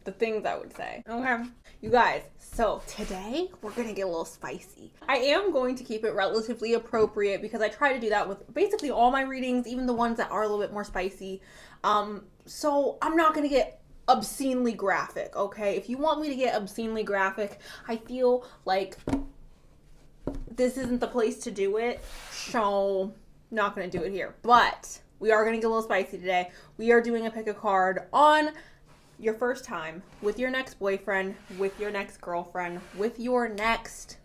the things I would say. Okay. You guys, so today we're going to get a little spicy. I am going to keep it relatively appropriate because I try to do that with basically all my readings, even the ones that are a little bit more spicy. So I'm not going to get obscenely graphic, okay? If you want me to get obscenely graphic, I feel like this isn't the place to do it, so not going to do it here. But we are going to get a little spicy today. We are doing a pick a card on your first time with your next boyfriend, with your next girlfriend, with your next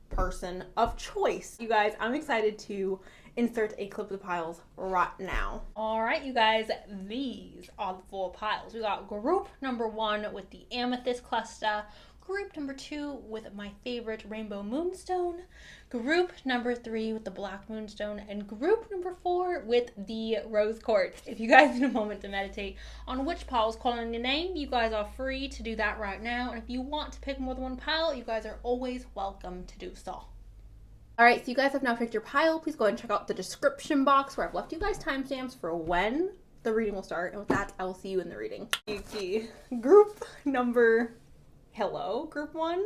person of choice. You guys, I'm excited to insert a clip of the piles right now. All right, you guys, these are the 4 piles. We got group number 1 with the amethyst cluster, group number 2 with my favorite rainbow moonstone, group number 3 with the black moonstone, and group number 4 with the rose quartz. If you guys need a moment to meditate on which pile is calling your name, you guys are free to do that right now. And if you want to pick more than one pile, you guys are always welcome to do so. All right, so you guys have now picked your pile. Please go ahead and check out the description box where I've left you guys timestamps for when the reading will start. And with that, I will see you in the reading. Group number group 1.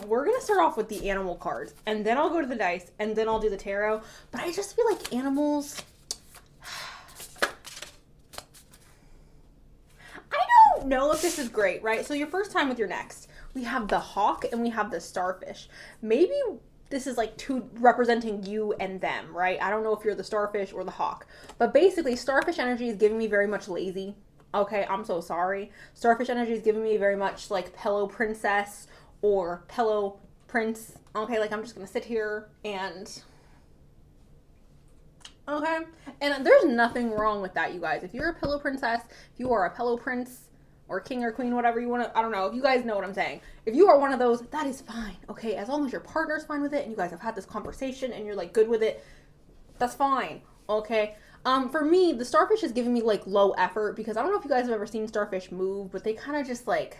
We're gonna start off with the animal cards, and then I'll go to the dice, and then I'll do the tarot. But I just feel like animals, I don't know if this is great, right? So your first time with your next, we have the hawk and we have the starfish. Maybe this is like 2 representing you and them, right? I don't know if you're the starfish or the hawk, but basically starfish energy is giving me very much lazy. Okay, I'm so sorry. Starfish energy is giving me very much like Pillow Princess or Pillow Prince. Okay, like I'm just gonna sit here and... Okay, and there's nothing wrong with that, you guys. If you're a Pillow Princess, if you are a Pillow Prince or King or Queen, whatever you want to, I don't know, if you guys know what I'm saying. If you are one of those, that is fine, okay? As long as your partner's fine with it and you guys have had this conversation and you're like good with it, that's fine, okay? For me, the starfish is giving me like low effort because I don't know if you guys have ever seen starfish move, but they kind of just like,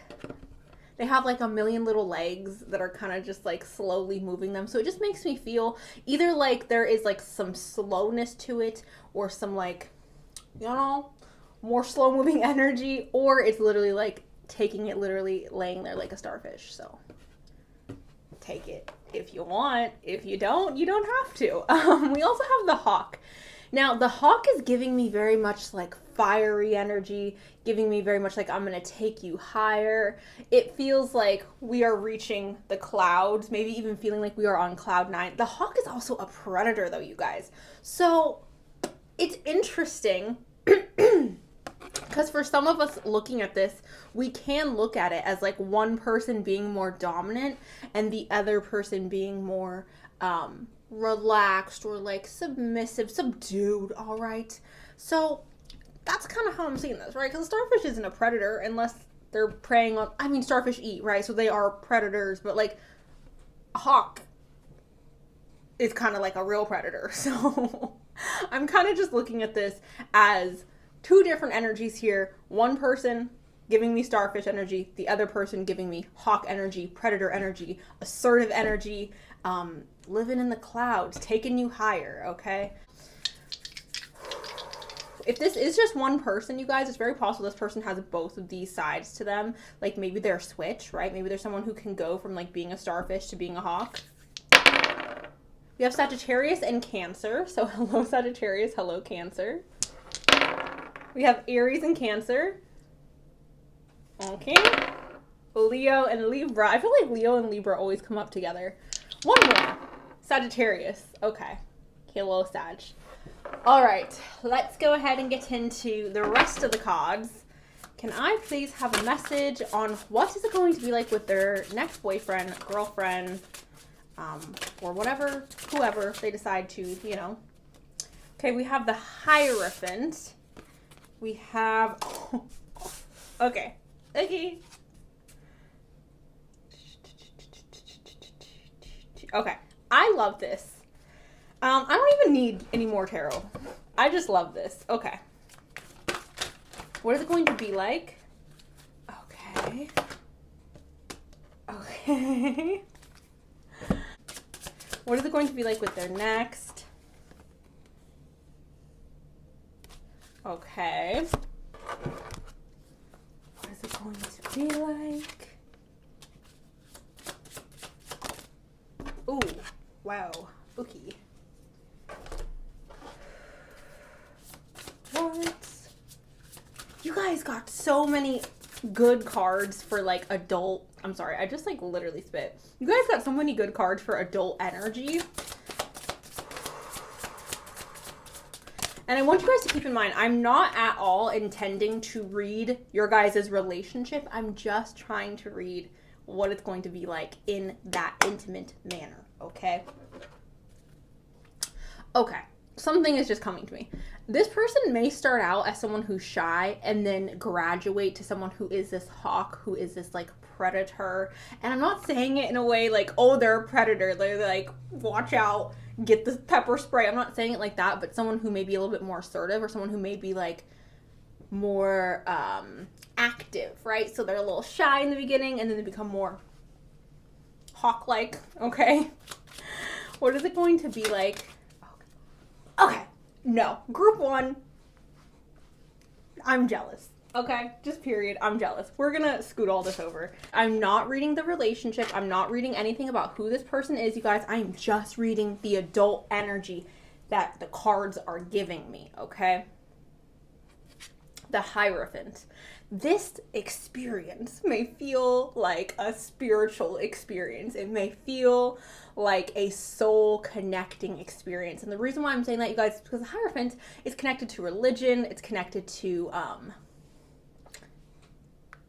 they have like a million little legs that are kind of just like slowly moving them. So it just makes me feel either like there is like some slowness to it or some like, you know, more slow moving energy, or it's literally like taking it literally laying there like a starfish. So take it if you want. If you don't, you don't have to. We also have the hawk. Now, the hawk is giving me very much like fiery energy, giving me very much like I'm going to take you higher. It feels like we are reaching the clouds, maybe even feeling like we are on cloud 9. The hawk is also a predator though, you guys. So it's interesting because for some of us looking at this, we can look at it as like one person being more dominant and the other person being more, relaxed or like submissive, subdued, all right? So that's kind of how I'm seeing this, right? Because a starfish isn't a predator unless they're preying on, I mean, starfish eat, right? So they are predators, but like a hawk is kind of like a real predator. So I'm kind of just looking at this as 2 different energies here. One person giving me starfish energy, the other person giving me hawk energy, predator energy, assertive energy, living in the clouds, taking you higher, okay? If this is just one person, you guys, it's very possible this person has both of these sides to them. Like maybe they're a switch, right? Maybe there's someone who can go from like being a starfish to being a hawk. We have Sagittarius and Cancer. So hello Sagittarius, hello Cancer. We have Aries and Cancer. Okay. Leo and Libra. I feel like Leo and Libra always come up together. One more. Sagittarius. Okay. Hello, Sag. All right. Let's go ahead and get into the rest of the cards. Can I please have a message on what is it going to be like with their next boyfriend, girlfriend, or whatever, whoever they decide to, you know. Okay, we have the Hierophant. We have... Okay. Okay. I love this. I don't even need any more tarot. I just love this. Okay. What is it going to be like? Okay. What is it going to be like with their next? Okay. What is it going to be like. Ooh, wow, spooky. What? You guys got so many good cards for like adult. I'm sorry, I just like literally spit. You guys got so many good cards for adult energy. And I want you guys to keep in mind, I'm not at all intending to read your guys' relationship. I'm just trying to read what it's going to be like in that intimate manner, okay? Okay, something is just coming to me. This person may start out as someone who's shy and then graduate to someone who is this hawk, who is this like predator. And I'm not saying it in a way like, oh, they're a predator. They're like, watch out, get the pepper spray. I'm not saying it like that, but someone who may be a little bit more assertive, or someone who may be like more active, right? So they're a little shy in the beginning and then they become more hawk-like, okay? What is it going to be like? Okay, no. Group 1, I'm jealous. Okay, just period. I'm jealous. We're gonna scoot all this over. I'm not reading the relationship. I'm not reading anything about who this person is, you guys. I am just reading the adult energy that the cards are giving me, okay? The Hierophant. This experience may feel like a spiritual experience. It may feel like a soul connecting experience. And the reason why I'm saying that, you guys, is because the Hierophant is connected to religion. It's connected to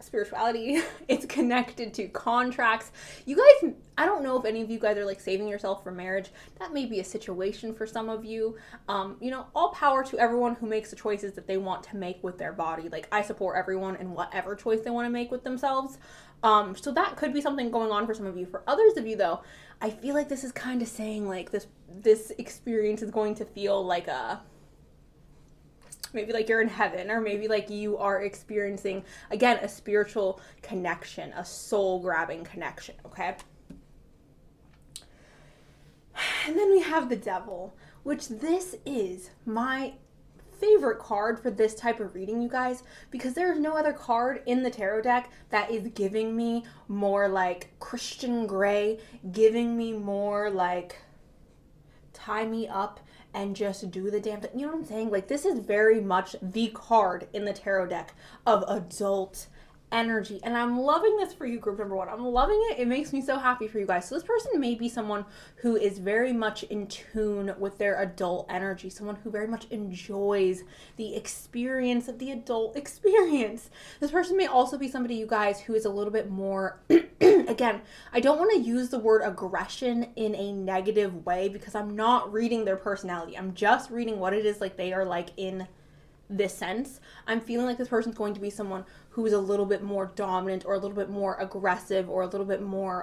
spirituality. It's connected to contracts. You guys, I don't know if any of you guys are like saving yourself for marriage. That may be a situation for some of you. You know, all power to everyone who makes the choices that they want to make with their body. Like, I support everyone in whatever choice they want to make with themselves. So that could be something going on for some of you. For others of you though, I feel like this is kind of saying like this experience is going to feel like maybe like you're in heaven, or maybe like you are experiencing, again, a spiritual connection, a soul-grabbing connection, okay? And then we have the Devil, which this is my favorite card for this type of reading, you guys, because there's no other card in the tarot deck that is giving me more like Christian Grey, giving me more like tie me up and just do the damn thing. You know what I'm saying? Like, this is very much the card in the tarot deck of adult energy. And I'm loving this for you, group number 1. I'm loving it. It makes me so happy for you guys. So this person may be someone who is very much in tune with their adult energy. Someone who very much enjoys the experience of the adult experience. This person may also be somebody, you guys, who is a little bit more, again, I don't want to use the word aggression in a negative way, because I'm not reading their personality. I'm just reading what it is like they are like in this sense. I'm feeling like this person's going to be someone who is a little bit more dominant, or a little bit more aggressive, or a little bit more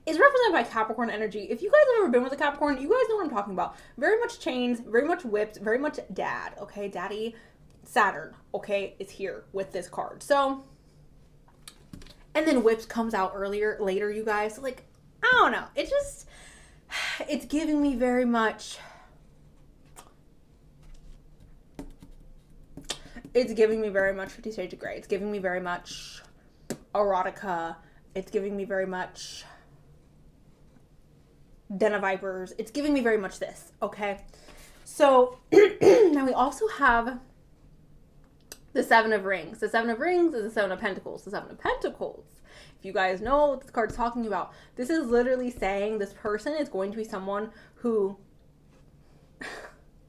is represented by Capricorn energy. If you guys have ever been with a Capricorn, you guys know what I'm talking about. Very much chains, very much whipped, very much dad, okay? Daddy Saturn, okay, is here with this card. So, and then whips comes out later, you guys. So, like, I don't know. It's giving me very much. It's giving me very much 50 Shades of Grey. It's giving me very much erotica. It's giving me very much Den of Vipers. It's giving me very much this, okay? So, now we also have the Seven of Rings. The Seven of Rings is the Seven of Pentacles. The Seven of Pentacles, if you guys know what this card's talking about, this is literally saying this person is going to be someone who,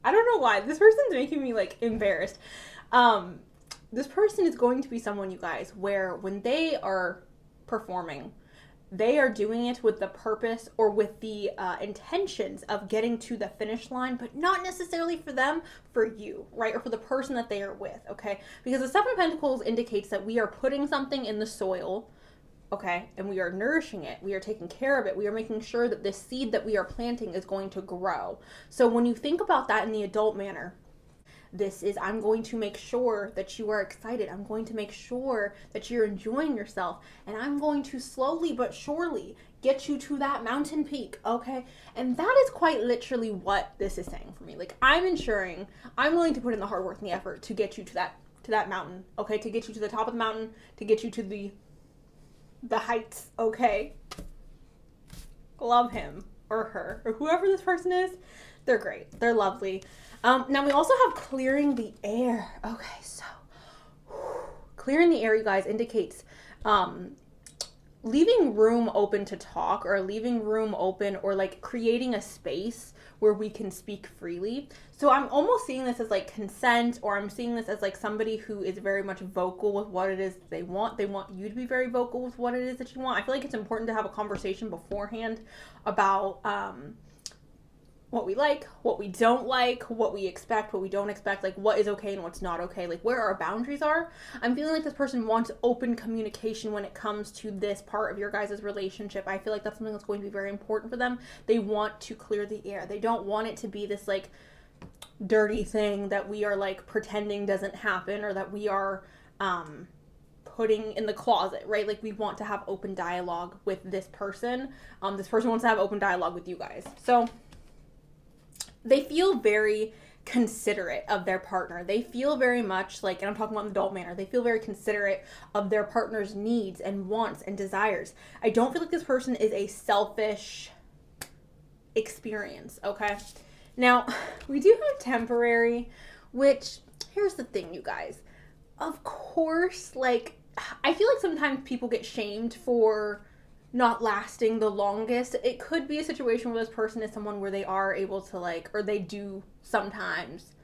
I don't know why, this person's making me, like, embarrassed. This person is going to be someone, you guys, where when they are performing, they are doing it with the purpose or with the intentions of getting to the finish line, but not necessarily for them, for you, right? Or for the person that they are with, okay? Because the Seven of Pentacles indicates that we are putting something in the soil, okay? And we are nourishing it. We are taking care of it. We are making sure that this seed that we are planting is going to grow. So when you think about that in the adult manner, this is, I'm going to make sure that you are excited. I'm going to make sure that you're enjoying yourself. And I'm going to slowly but surely get you to that mountain peak, okay? And that is quite literally what this is saying for me. Like, I'm ensuring I'm willing to put in the hard work and the effort to get you to that to that mountain, okay? To get you to the top of the mountain, to get you to the heights, okay? Love him or her or whoever this person is. They're great. They're lovely. Now we also have clearing the air. Okay, so clearing the air, you guys, indicates leaving room open to talk, or leaving room open, or like creating a space where we can speak freely. So I'm almost seeing this as like consent, or I'm seeing this as like somebody who is very much vocal with what it is they want. They want you to be very vocal with what it is that you want. I feel like it's important to have a conversation beforehand about what we like, what we don't like, what we expect, what we don't expect, like what is okay and what's not okay, like where our boundaries are. I'm feeling like this person wants open communication when it comes to this part of your guys' relationship. I feel like that's something that's going to be very important for them. They want to clear the air. They don't want it to be this like dirty thing that we are like pretending doesn't happen, or that we are putting in the closet, right? Like we want to have open dialogue with this person. This person wants to have open dialogue with you guys. So they feel very considerate of their partner. They feel very much like, and I'm talking about in the adult manner, they feel very considerate of their partner's needs and wants and desires. I don't feel like this person is a selfish experience, okay? Now, we do have temporary, which, here's the thing, you guys. Of course, like, I feel like sometimes people get shamed for not lasting the longest. It could be a situation where this person is someone where they are able to like, or they do sometimes,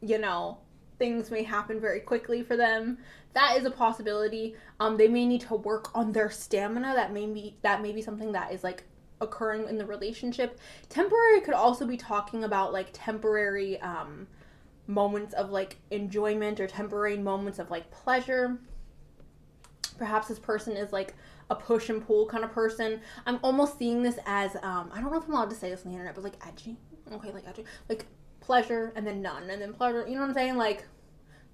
you know, things may happen very quickly for them. That is a possibility. They may need to work on their stamina. That may be something that is like occurring in the relationship. Temporary could also be talking about like temporary moments of like enjoyment, or temporary moments of like pleasure. Perhaps this person is like a push and pull kind of person. I'm almost seeing this as, I don't know if I'm allowed to say this on the internet, but like edgy. Okay, like edgy. Like pleasure and then none, and then pleasure. You know what I'm saying? Like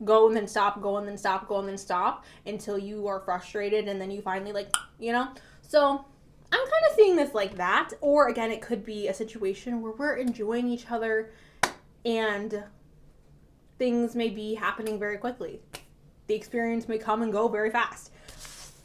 go and then stop, go and then stop, go and then stop until you are frustrated, and then you finally like, you know? So I'm kind of seeing this like that. Or again, it could be a situation where we're enjoying each other and things may be happening very quickly. The experience may come and go very fast.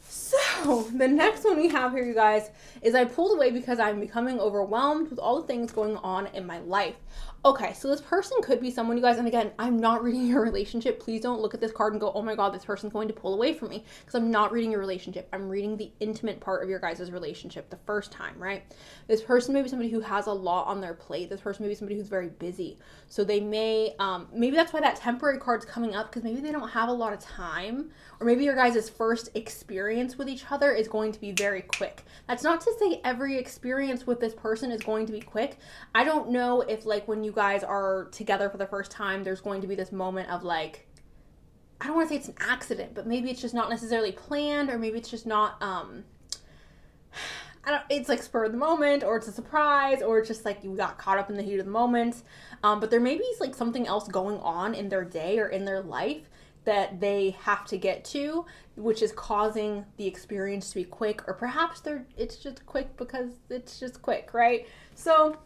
So the next one we have here, you guys, is I pulled away because I'm becoming overwhelmed with all the things going on in my life. Okay, so this person could be someone, you guys, and again, I'm not reading your relationship. Please don't look at this card and go, oh my God, this person's going to pull away from me, because I'm not reading your relationship. I'm reading the intimate part of your guys' relationship the first time, right? This person may be somebody who has a lot on their plate. This person may be somebody who's very busy. So they may, maybe that's why that temporary card's coming up, because maybe they don't have a lot of time, or maybe your guys' first experience with each other is going to be very quick. That's not to say every experience with this person is going to be quick. I don't know if like when you guys are together for the first time, there's going to be this moment of like, I don't want to say it's an accident, but maybe it's just not necessarily planned, or maybe it's just not, it's like spur of the moment, or it's a surprise, or it's just like you got caught up in the heat of the moment. But there may be like something else going on in their day or in their life that they have to get to, which is causing the experience to be quick, or perhaps it's just quick because it's just quick, right? So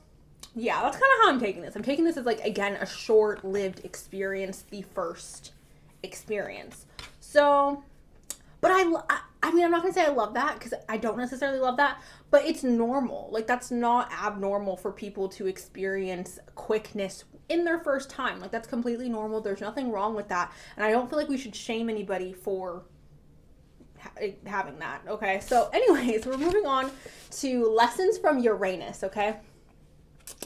yeah, that's kind of how I'm taking this. I'm taking this as like, again, a short-lived experience, the first experience. So, but I mean, I'm not going to say I love that, because I don't necessarily love that, but it's normal. Like, that's not abnormal for people to experience quickness in their first time. Like, that's completely normal. There's nothing wrong with that. And I don't feel like we should shame anybody for having that, okay? So anyways, we're moving on to lessons from Uranus, okay?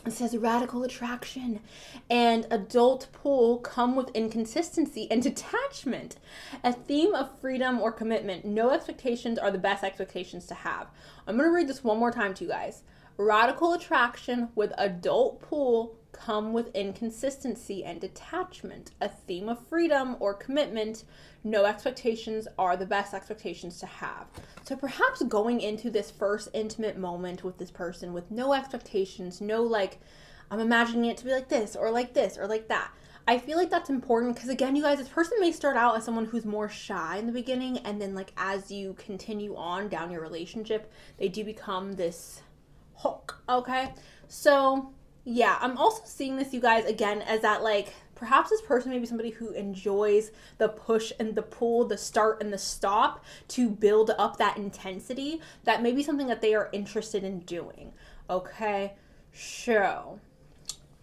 It says radical attraction and adult pull come with inconsistency and detachment. A theme of freedom or commitment. No expectations are the best expectations to have. I'm going to read this one more time to you guys. Radical attraction with adult pull come with inconsistency and detachment. A theme of freedom or commitment. No expectations are the best expectations to have. So perhaps going into this first intimate moment with this person with no expectations, no like, I'm imagining it to be like this or like this or like that. I feel like that's important because, again, you guys, this person may start out as someone who's more shy in the beginning, and then like as you continue on down your relationship, they do become this hook, okay? So yeah, I'm also seeing this, you guys, again, as that like Perhaps this person may be somebody who enjoys the push and the pull, the start and the stop to build up that intensity. That may be something that they are interested in doing. Okay, so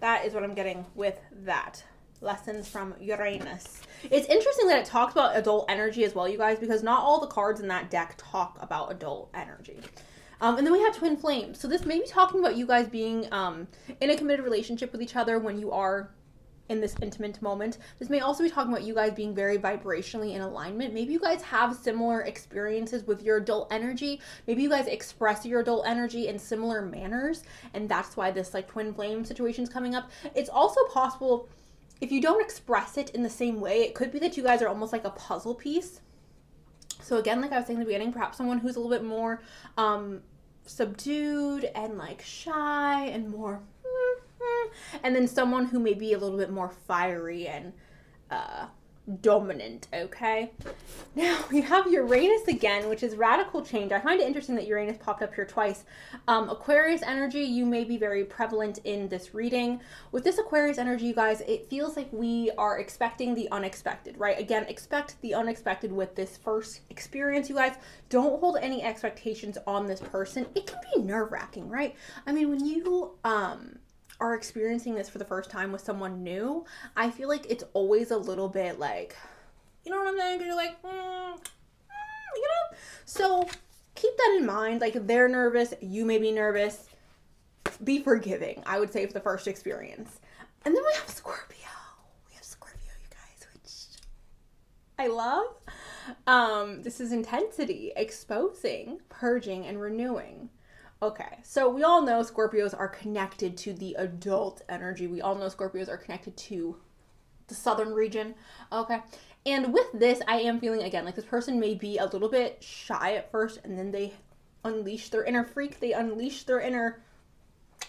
that is what I'm getting with that. Lessons from Uranus. It's interesting that it talks about adult energy as well, you guys, because not all the cards in that deck talk about adult energy. And then we have twin flames. So this may be talking about you guys being in a committed relationship with each other when you are in this intimate moment. This may also be talking about you guys being very vibrationally in alignment. Maybe you guys have similar experiences with your adult energy. Maybe you guys express your adult energy in similar manners, and that's why this like twin flame situation is coming up. It's also possible if you don't express it in the same way, it could be that you guys are almost like a puzzle piece. So again, like I was saying in the beginning, perhaps someone who's a little bit more subdued and like shy and more, and then someone who may be a little bit more fiery and dominant. Okay, now we have Uranus again, which is radical change. I find it interesting that Uranus popped up here twice. Aquarius energy, you may be very prevalent in this reading. With this Aquarius energy, you guys, it feels like we are expecting the unexpected, right? Again, expect the unexpected with this first experience, you guys. Don't hold any expectations on this person. It can be nerve-wracking, right? I mean, when you are experiencing this for the first time with someone new, I feel like it's always a little bit like, you know what I'm saying? You're like, you know? So keep that in mind. Like, they're nervous, you may be nervous. Be forgiving, I would say, for the first experience. And then we have Scorpio. We have Scorpio, you guys, which I love. This is intensity, exposing, purging, and renewing. Okay, so we all know Scorpios are connected to the adult energy. We all know Scorpios are connected to the southern region. Okay, and with this, I am feeling, again, like this person may be a little bit shy at first, and then they unleash their inner freak. They unleash their inner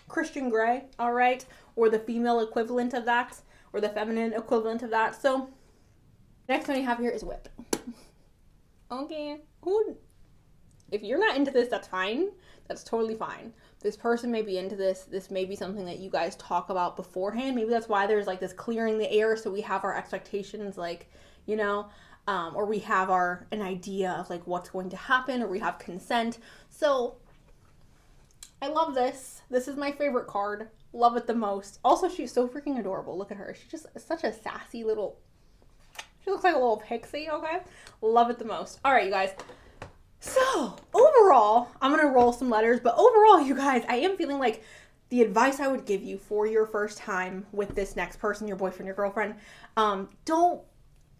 Christian Grey, all right? Or the female equivalent of that, or the feminine equivalent of that. So, next one you have here is Whip. Okay, if you're not into this, that's fine. That's totally fine. This person may be into this. This may be something that you guys talk about beforehand. Maybe that's why there's like this clearing the air, so we have our expectations, like, you know, or we have an idea of like what's going to happen, or we have consent. So I love this. This is my favorite card. Love it the most. Also, she's so freaking adorable. Look at her. She's just such a sassy little, she looks like a little pixie, okay? Love it the most. All right, you guys. So, overall, I'm going to roll some letters, but overall, you guys, I am feeling like the advice I would give you for your first time with this next person, your boyfriend, your girlfriend, don't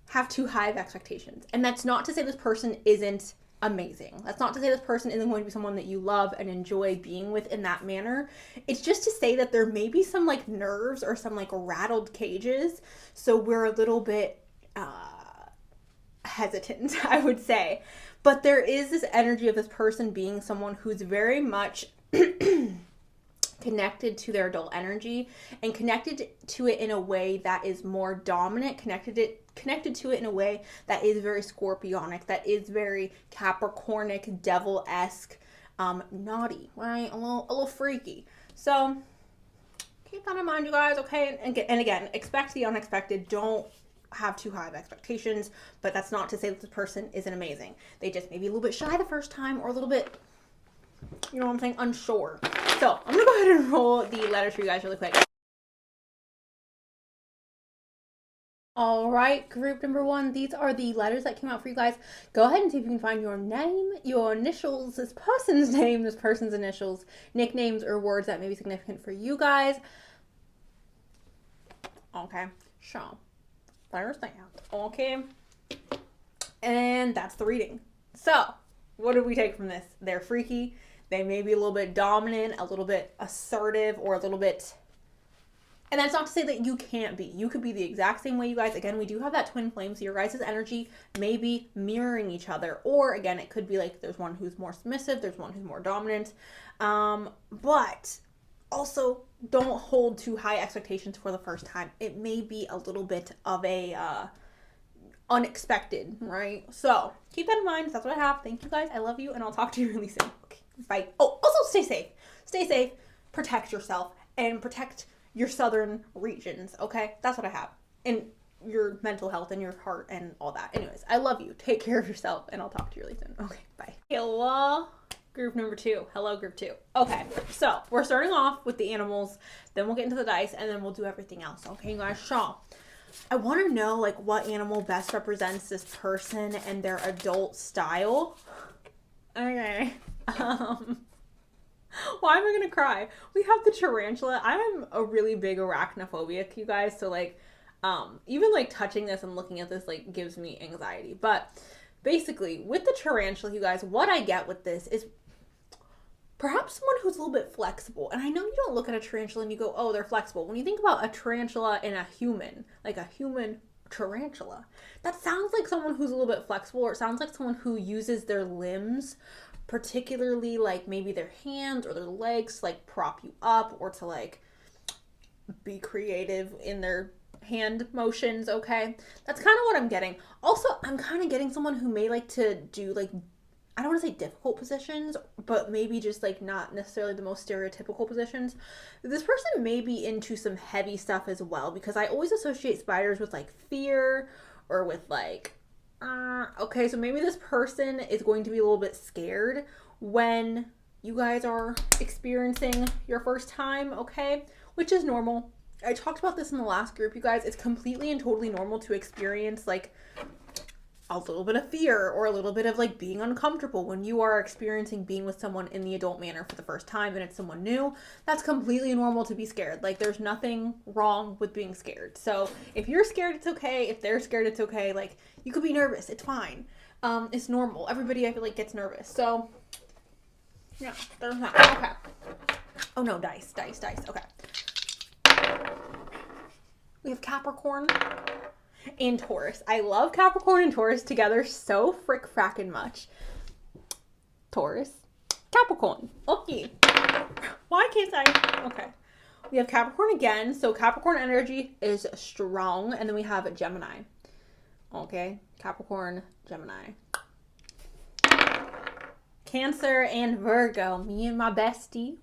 have too high of expectations. And that's not to say this person isn't amazing. That's not to say this person isn't going to be someone that you love and enjoy being with in that manner. It's just to say that there may be some like nerves or some like rattled cages. So we're a little bit hesitant, I would say. But there is this energy of this person being someone who's very much connected to their adult energy and connected to it in a way that is more dominant, connected to it in a way that is very scorpionic, that is very capricornic, devil-esque, naughty, right? A little freaky. So keep that in mind, you guys, okay? And again, expect the unexpected. Don't have too high of expectations, but that's not to say that this person isn't amazing. They just may be a little bit shy the first time, or a little bit, you know what I'm saying, unsure. So I'm gonna go ahead and roll the letters for you guys really quick. All right, group number 1, these are the letters that came out for you guys. Go ahead and see if you can find your name, your initials, this person's name, this person's initials, nicknames, or words that may be significant for you guys. Okay, so understand. Okay, and that's the reading. So what do we take from this? They're freaky. They may be a little bit dominant, a little bit assertive, or a little bit, and that's not to say that you can't be. You could be the exact same way, you guys. Again, we do have that twin flame, so your guys' energy may be mirroring each other, or again, it could be like there's one who's more submissive, there's one who's more dominant, but also don't hold too high expectations for the first time. It may be a little bit of a unexpected, right? So keep that in mind. That's what I have. Thank you guys. I love you, and I'll talk to you really soon. Okay, bye. Oh, also stay safe. Stay safe. Protect yourself and protect your southern regions. Okay, that's what I have. in your mental health and your heart and all that. Anyways, I love you. Take care of yourself, and I'll talk to you really soon. Okay, bye. Hello, group number 2. Hello, group 2. Okay, so we're starting off with the animals, then we'll get into the dice, and then we'll do everything else. Okay, you guys, so I want to know, like, what animal best represents this person and their adult style. Okay. Why am I gonna cry? We have the tarantula. I'm a really big arachnophobic, you guys, so, like, even, like, touching this and looking at this, like, gives me anxiety. But basically, with the tarantula, you guys, what I get with this is perhaps someone who's a little bit flexible. And I know you don't look at a tarantula and you go, oh, they're flexible. When you think about a tarantula and a human, like a human tarantula, that sounds like someone who's a little bit flexible, or it sounds like someone who uses their limbs, particularly, like, maybe their hands or their legs to, like, prop you up, or to, like, be creative in their hand motions. Okay, that's kind of what I'm getting. Also, I'm kind of getting someone who may like to do, like, I don't want to say difficult positions, but maybe just, like, not necessarily the most stereotypical positions. This person may be into some heavy stuff as well, because I always associate spiders with, like, fear or with, like, okay, so maybe this person is going to be a little bit scared when you guys are experiencing your first time, okay, which is normal. I talked about this in the last group, you guys. It's completely and totally normal to experience, like, a little bit of fear or a little bit of, like, being uncomfortable when you are experiencing being with someone in the adult manner for the first time and it's someone new. That's completely normal to be scared. Like, there's nothing wrong with being scared. So if you're scared, it's okay. If they're scared, it's okay. Like, you could be nervous. It's fine. It's normal. Everybody, I feel like, gets nervous. So, yeah, there's that. Okay. Oh, no, dice. Okay. We have Capricorn and Taurus. I love Capricorn and Taurus together so frickin' much. Taurus, Capricorn. Okay. Why can't I? Okay. We have Capricorn again. So Capricorn energy is strong. And then we have Gemini. Okay. Capricorn, Gemini. Cancer and Virgo. Me and my bestie.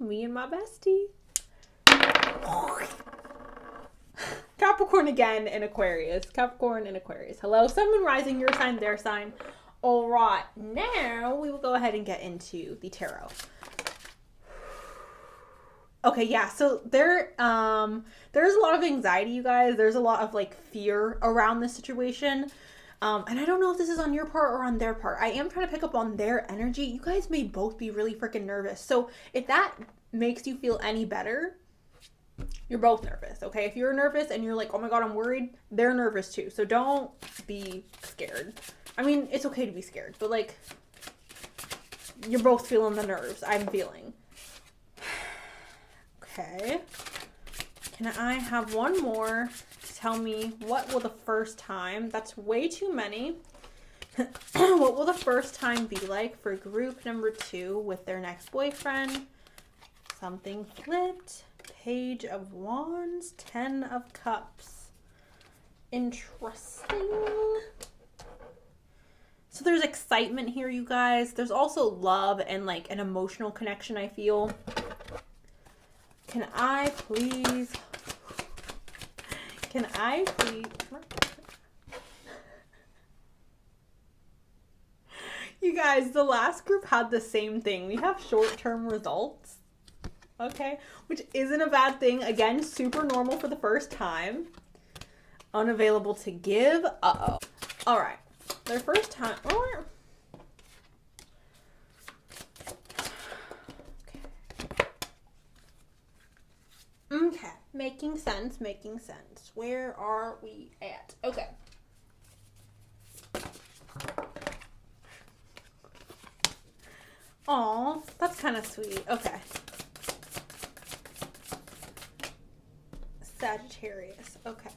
Capricorn again and Aquarius. Hello, Sun, Moon, Rising, your sign, their sign. All right, now we will go ahead and get into the tarot. Okay, yeah, so there's a lot of anxiety, you guys. There's a lot of, like, fear around this situation. And I don't know if this is on your part or on their part. I am trying to pick up on their energy. You guys may both be really freaking nervous. So if that makes you feel any better, you're both nervous, okay? If you're nervous and you're like, oh my God, I'm worried, they're nervous too. So don't be scared. I mean, it's okay to be scared, but, like, you're both feeling the nerves I'm feeling. Okay. Can I have one more to tell me what will the first time, that's way too many. What will the first time be like for group number 2 with their next boyfriend? Something flipped. Page of Wands, 10 of Cups. Interesting. So there's excitement here, you guys. There's also love and, like, an emotional connection, I feel. Can I please... You guys, the last group had the same thing. We have short-term results. Okay, which isn't a bad thing. Again, super normal for the first time. Unavailable to give. Uh-oh. All right. Their first time. Oh. Okay. Making sense. Where are we at? Okay. Aw, that's kind of sweet. Okay. Sagittarius. Okay.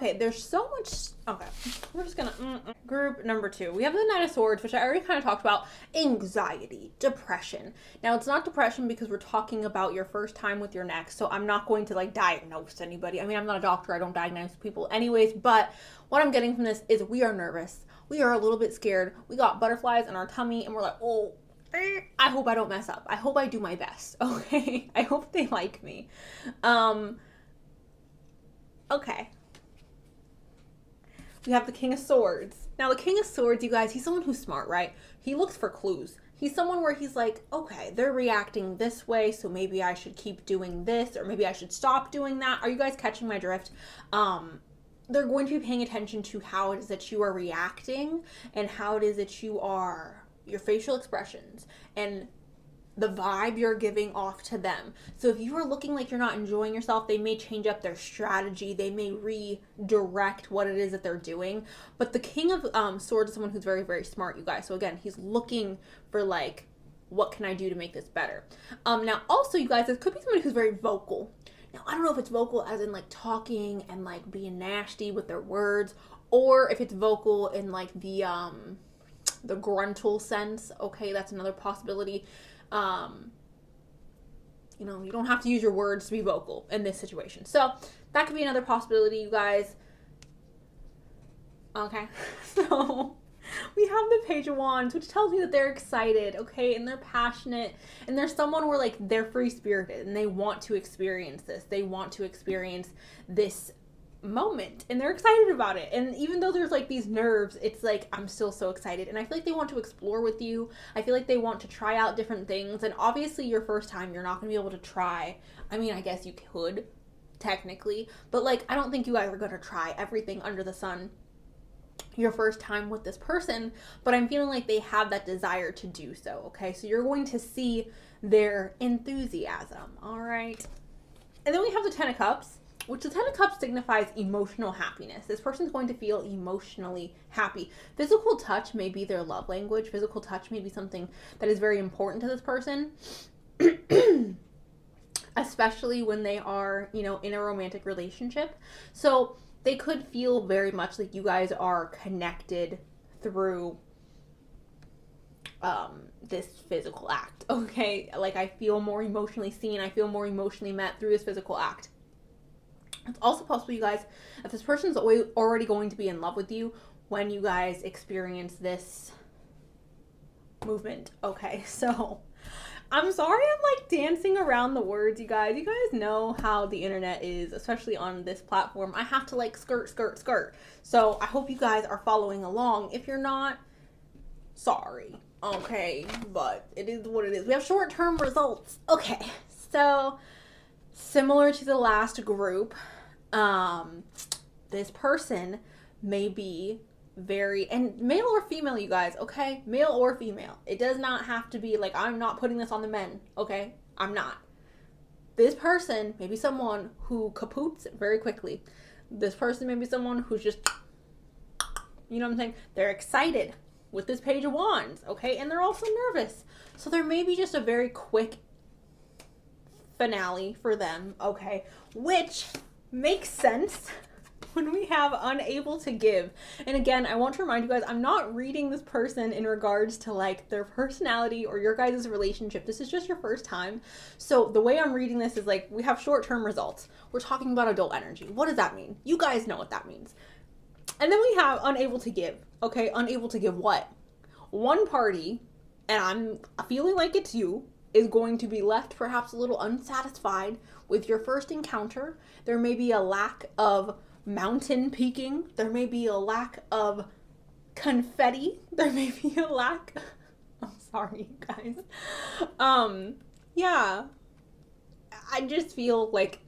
Okay, there's so much. Okay, we're just gonna group number 2. We have the Knight of Swords, which I already kind of talked about. Anxiety, depression. Now, it's not depression because we're talking about your first time with your next, so I'm not going to like diagnose anybody. I mean, I'm not a doctor, I don't diagnose people anyways, but what I'm getting from this is we are nervous. We are a little bit scared. We got butterflies in our tummy and we're like, oh, I hope I don't mess up. I hope I do my best. Okay, I hope they like me. Okay. We have the King of Swords. Now, the King of Swords, you guys, he's someone who's smart, right? He looks for clues. He's someone where he's like, okay, they're reacting this way, so maybe I should keep doing this, or maybe I should stop doing that. Are you guys catching my drift? They're going to be paying attention to how it is that you are reacting and how it is that you are, your facial expressions, and the vibe you're giving off to them. So if you are looking like you're not enjoying yourself, they may change up their strategy. They may redirect what it is that they're doing. But the King of Swords is someone who's very, very smart, you guys. So again, he's looking for like, what can I do to make this better? Now also, you guys, this could be somebody who's very vocal. Now, I don't know if it's vocal as in like talking and like being nasty with their words, or if it's vocal in like the gruntal sense. Okay, that's another possibility. You know, you don't have to use your words to be vocal in this situation. So that could be another possibility, you guys. Okay, so we have the Page of Wands, which tells me that they're excited, okay, and they're passionate, and they're someone where like they're free-spirited and they want to experience this. They want to experience this moment and they're excited about it. And even though there's like these nerves, it's like I'm still so excited, and I feel like they want to explore with you. I feel like they want to try out different things, and obviously your first time you're not going to be able to try. I mean, I guess you could technically, but like I don't think you guys are going to try everything under the sun your first time with this person, but I'm feeling like they have that desire to do so. Okay, so you're going to see their enthusiasm. All right, and then we have the 10 of Cups, which the 10 of Cups signifies emotional happiness. This person's going to feel emotionally happy. Physical touch may be their love language. Physical touch may be something that is very important to this person, especially when they are, you know, in a romantic relationship. So they could feel very much like you guys are connected through this physical act. Okay, like I feel more emotionally seen. I feel more emotionally met through this physical act. It's also possible, you guys, that this person's already going to be in love with you when you guys experience this movement. Okay, so I'm sorry I'm like dancing around the words, you guys. You guys know how the internet is, especially on this platform. I have to like skirt. So I hope you guys are following along. If you're not, sorry. Okay, but it is what it is. We have short-term results. Okay, so similar to the last group, this person may be very, and male or female, you guys, okay? Male or female. It does not have to be like, I'm not putting this on the men, okay? I'm not. This person may be someone who kapoots very quickly. This person may be someone who's just, you know what I'm saying? They're excited with this Page of Wands, okay? And they're also nervous. So there may be just a very quick finale for them, okay? Which makes sense when we have unable to give. And again, I want to remind you guys, I'm not reading this person in regards to like their personality or your guys' relationship. This is just your first time. So the way I'm reading this is like, we have short-term results. We're talking about adult energy. What does that mean? You guys know what that means. And then we have unable to give, okay? Unable to give what? One party, and I'm feeling like it's you, is going to be left perhaps a little unsatisfied with your first encounter. There may be a lack of mountain peaking. There may be a lack of confetti. There may be a lack, I'm sorry, you guys. Yeah, I just feel like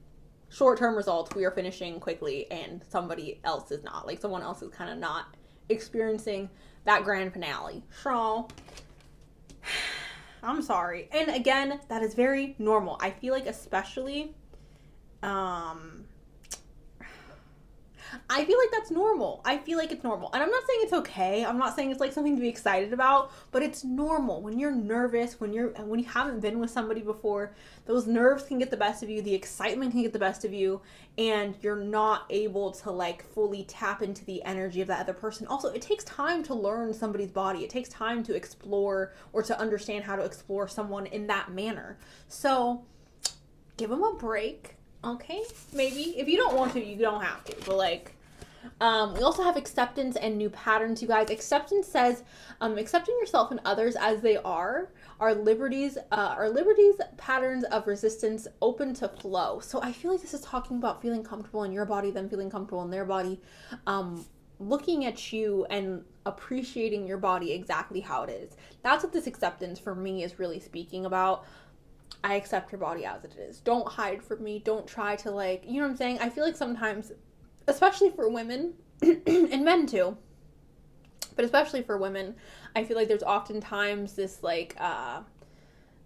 short-term results, we are finishing quickly and somebody else is not. Like someone else is kind of not experiencing that grand finale. So I'm sorry. And again, that is very normal. I feel like especially, I feel like that's normal. I feel like it's normal. And I'm not saying it's okay. I'm not saying it's like something to be excited about, but it's normal. When you're nervous, when you haven't been with somebody before, those nerves can get the best of you, the excitement can get the best of you, and you're not able to like fully tap into the energy of that other person. Also, it takes time to learn somebody's body. It takes time to explore or to understand how to explore someone in that manner. So, give them a break. Okay, maybe. If you don't want to, you don't have to. But like, we also have acceptance and new patterns, you guys. Acceptance says, accepting yourself and others as they are liberties, patterns of resistance open to flow. So I feel like this is talking about feeling comfortable in your body, them feeling comfortable in their body, looking at you and appreciating your body exactly how it is. That's what this acceptance for me is really speaking about. I accept your body as it is. Don't hide from me. Don't try to like, you know what I'm saying? I feel like sometimes, especially for women and men too, but especially for women, I feel like there's oftentimes this like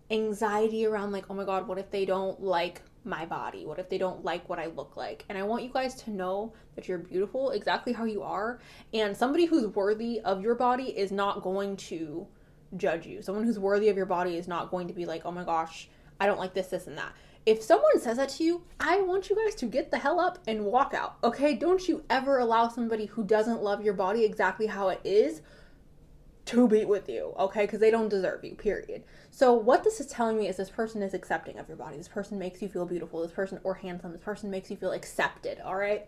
anxiety around like, oh my God, what if they don't like my body? What if they don't like what I look like? And I want you guys to know that you're beautiful exactly how you are. And somebody who's worthy of your body is not going to judge you. Someone who's worthy of your body is not going to be like, oh my gosh, I don't like this, this, and that. If someone says that to you, I want you guys to get the hell up and walk out, okay? Don't you ever allow somebody who doesn't love your body exactly how it is to be with you, okay? Because they don't deserve you, period. So what this is telling me is this person is accepting of your body. This person makes you feel beautiful. This person, or handsome, this person makes you feel accepted, all right?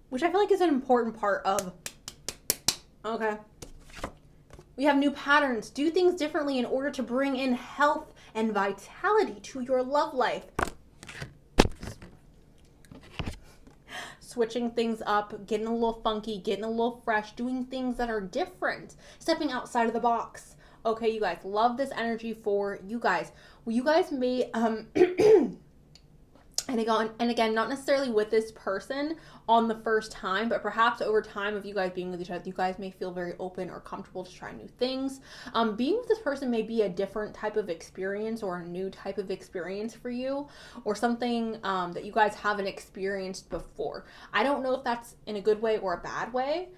Which I feel like is an important part of, okay? We have new patterns. Do things differently in order to bring in health and vitality to your love life. Switching things up, getting a little funky, getting a little fresh, doing things that are different, stepping outside of the box. Okay, you guys, love this energy for you guys. Well, you guys may, and again, not necessarily with this person on the first time, but perhaps over time of you guys being with each other, you guys may feel very open or comfortable to try new things. Being with this person may be a different type of experience or a new type of experience for you, or something that you guys haven't experienced before. I don't know if that's in a good way or a bad way.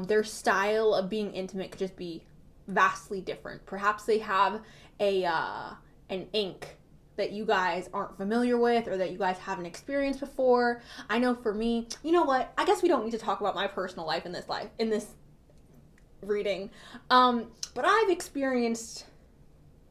Their style of being intimate could just be vastly different. Perhaps they have an ink that you guys aren't familiar with or that you guys haven't experienced before. I know for me, you know what? I guess we don't need to talk about my personal life in this reading. But I've experienced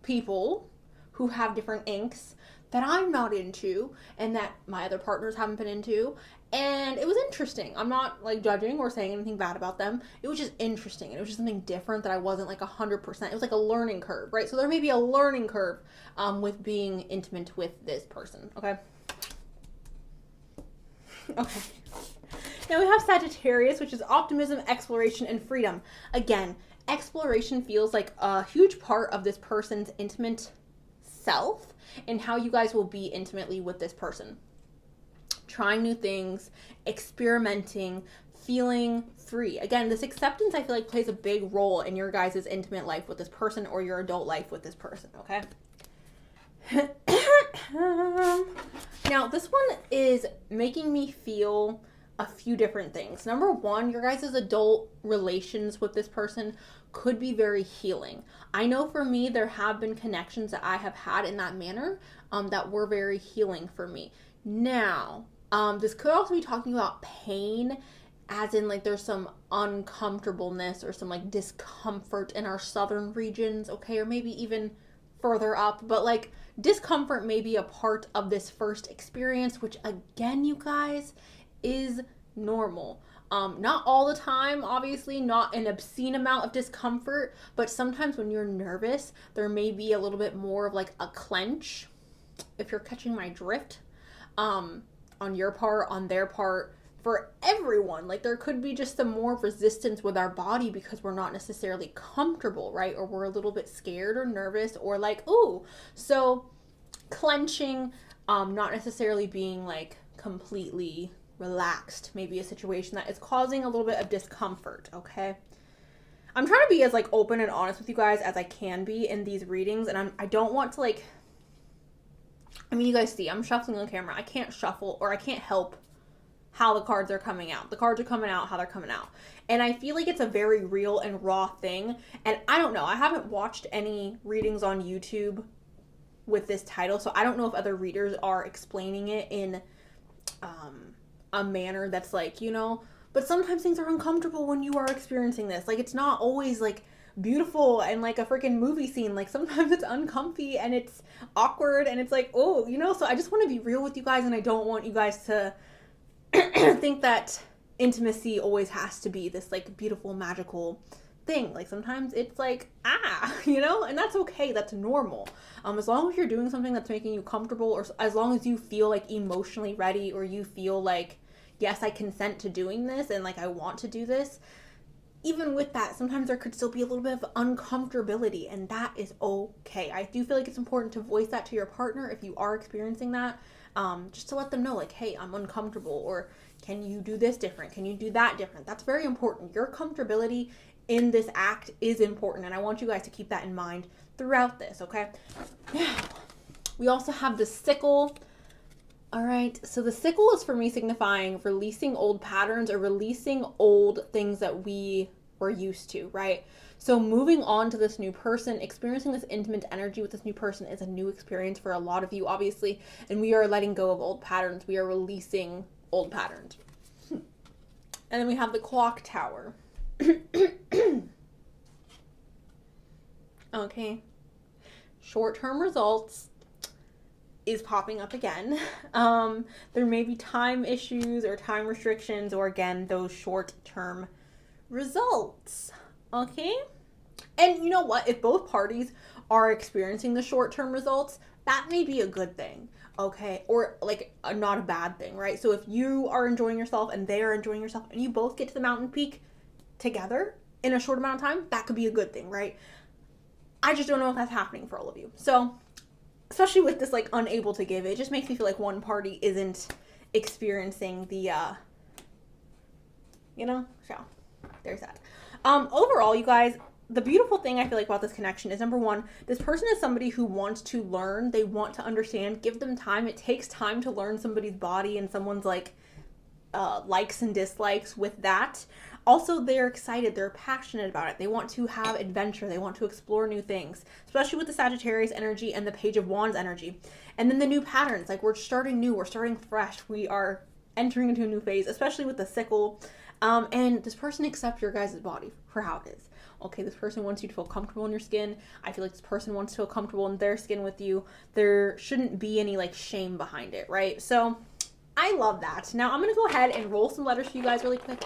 people who have different inks that I'm not into and that my other partners haven't been into. And it was interesting. I'm not like judging or saying anything bad about them. It was just interesting. And it was just something different that I wasn't like 100%. It was like a learning curve, right? So there may be a learning curve with being intimate with this person, okay? Okay. Now we have Sagittarius, which is optimism, exploration, and freedom. Again, exploration feels like a huge part of this person's intimate self and how you guys will be intimately with this person. Trying new things, experimenting, feeling free. Again, this acceptance I feel like plays a big role in your guys' intimate life with this person or your adult life with this person, okay? Now, this one is making me feel a few different things. Number one, your guys' adult relations with this person could be very healing. I know for me, there have been connections that I have had in that manner that were very healing for me. Now, this could also be talking about pain, as in like there's some uncomfortableness or some like discomfort in our southern regions, okay, or maybe even further up, but like discomfort may be a part of this first experience, which again, you guys, is normal. Not all the time, obviously, not an obscene amount of discomfort, but sometimes when you're nervous, there may be a little bit more of like a clench, if you're catching my drift, on your part, on their part, for everyone. Like there could be just some more resistance with our body because we're not necessarily comfortable, right? Or we're a little bit scared or nervous or like, ooh. So clenching, not necessarily being like completely relaxed, maybe a situation that is causing a little bit of discomfort, okay? I'm trying to be as like open and honest with you guys as I can be in these readings, and I don't want to like, I mean, you guys see, I'm shuffling on camera. I can't shuffle or I can't help how the cards are coming out. The cards are coming out how they're coming out. And I feel like it's a very real and raw thing. And I don't know. I haven't watched any readings on YouTube with this title, so I don't know if other readers are explaining it in a manner that's like, you know, but sometimes things are uncomfortable when you are experiencing this. Like, it's not always like beautiful and like a freaking movie scene. Like, sometimes it's uncomfy and it's awkward and it's like, oh, you know, so I just want to be real with you guys, and I don't want you guys to think that intimacy always has to be this like beautiful, magical thing. Like, sometimes it's like, you know, and that's okay. That's normal. As long as you're doing something that's making you comfortable, or as long as you feel like emotionally ready, or you feel like, yes, I consent to doing this and like I want to do this. Even with that, sometimes there could still be a little bit of uncomfortability, and that is okay. I do feel like it's important to voice that to your partner if you are experiencing that, just to let them know, like, hey, I'm uncomfortable, or can you do this different? Can you do that different? That's very important. Your comfortability in this act is important, and I want you guys to keep that in mind throughout this, okay? Now, we also have the sickle. All right, so the sickle is for me signifying releasing old patterns or releasing old things that we were used to, right? So moving on to this new person, experiencing this intimate energy with this new person is a new experience for a lot of you, obviously, and we are letting go of old patterns. We are releasing old patterns. And then we have the clock tower. Okay, short-term results is popping up again. There may be time issues or time restrictions, or again, those short-term results. Okay? And you know what? If both parties are experiencing the short-term results, that may be a good thing. Okay? Or like not a bad thing, right? So if you are enjoying yourself and they are enjoying yourself and you both get to the mountain peak together in a short amount of time, that could be a good thing, right? I just don't know if that's happening for all of you. So, especially with this, like, unable to give, it just makes me feel like one party isn't experiencing the, you know, so there's that. Overall, you guys, the beautiful thing I feel like about this connection is, number one, this person is somebody who wants to learn. They want to understand. Give them time. It takes time to learn somebody's body and someone's, like, likes and dislikes with that. Also, they're excited. They're passionate about it. They want to have adventure. They want to explore new things, especially with the Sagittarius energy and the Page of Wands energy. And then the new patterns, like, we're starting new. We're starting fresh. We are entering into a new phase, especially with the sickle. And this person accepts your guys' body for how it is. Okay, this person wants you to feel comfortable in your skin. I feel like this person wants to feel comfortable in their skin with you. There shouldn't be any, like, shame behind it, right? So I love that. Now I'm going to go ahead and roll some letters for you guys really quick.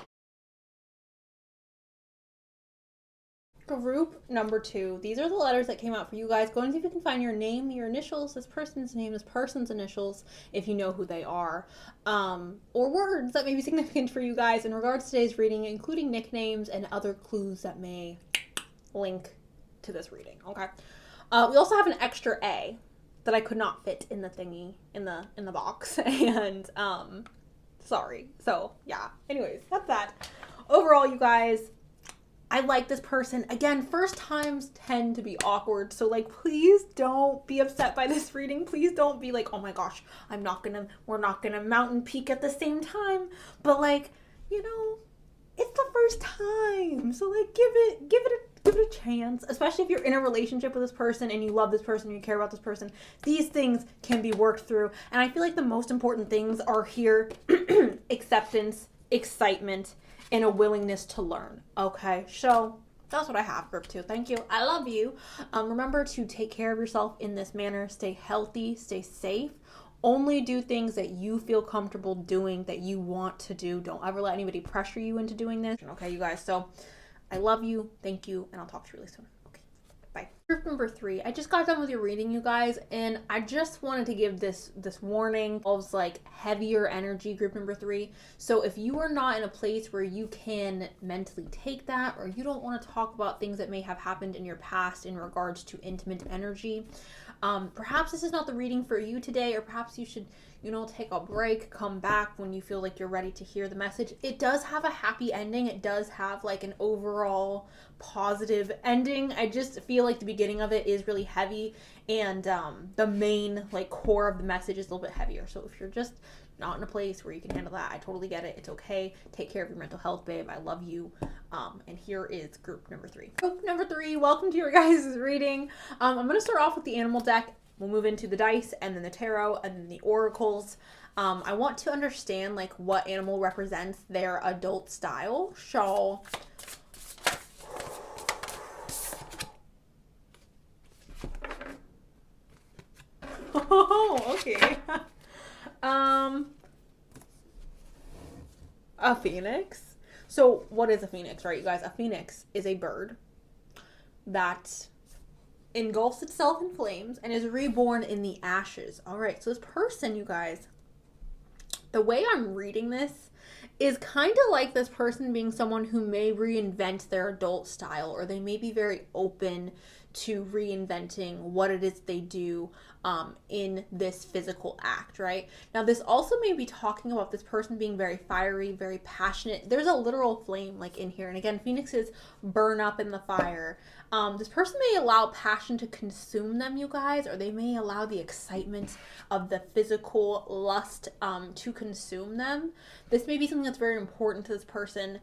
Group number 2. These are the letters that came out for you guys. Go and see if you can find your name, your initials, this person's name, this person's initials, if you know who they are, or words that may be significant for you guys in regards to today's reading, including nicknames and other clues that may link to this reading. Okay. We also have an extra A that I could not fit in the thingy in the box, and sorry. So yeah. Anyways, that's that. Overall, you guys, I like this person. Again, first times tend to be awkward. So, like, please don't be upset by this reading. Please don't be like, oh my gosh, we're not gonna mountain peak at the same time. But, like, you know, it's the first time. So, like, give it a chance. Especially if you're in a relationship with this person and you love this person, you care about this person. These things can be worked through. And I feel like the most important things are here: acceptance, excitement, and a willingness to learn. Okay, so that's what I have, group 2. Thank you. I love you. Remember to take care of yourself in this manner. Stay healthy, stay safe. Only do things that you feel comfortable doing, that you want to do. Don't ever let anybody pressure you into doing this. Okay, you guys, so I love you. Thank you, and I'll talk to you really soon. Bye. Group number 3. I just got done with your reading, you guys, and I just wanted to give this warning of, like, heavier energy, group number 3. So if you are not in a place where you can mentally take that, or you don't want to talk about things that may have happened in your past in regards to intimate energy, perhaps this is not the reading for you today, or perhaps you should, you know, take a break, come back when you feel like you're ready to hear the message. It does have a happy ending. It does have, like, an overall positive ending. I just feel like the beginning of it is really heavy, and the main, like, core of the message is a little bit heavier. So if you're just not in a place where you can handle that, I totally get it. It's okay. Take care of your mental health, babe. I love you. And here is group number 3. Group number 3, welcome to your guys' reading. I'm going to start off with the animal deck. We'll move into the dice and then the tarot and then the oracles. I want to understand like what animal represents their adult style. So oh, okay. A phoenix. So what is a phoenix, right, you guys? A phoenix is a bird that engulfs itself in flames and is reborn in the ashes. All right, so this person, you guys, the way I'm reading this is kind of like this person being someone who may reinvent their adult style, or they may be very open to reinventing what it is they do in this physical act, right? Now, this also may be talking about this person being very fiery, very passionate. There's a literal flame like in here. And again, phoenixes burn up in the fire. This person may allow passion to consume them, you guys, or they may allow the excitement of the physical lust to consume them. This may be something that's very important to this person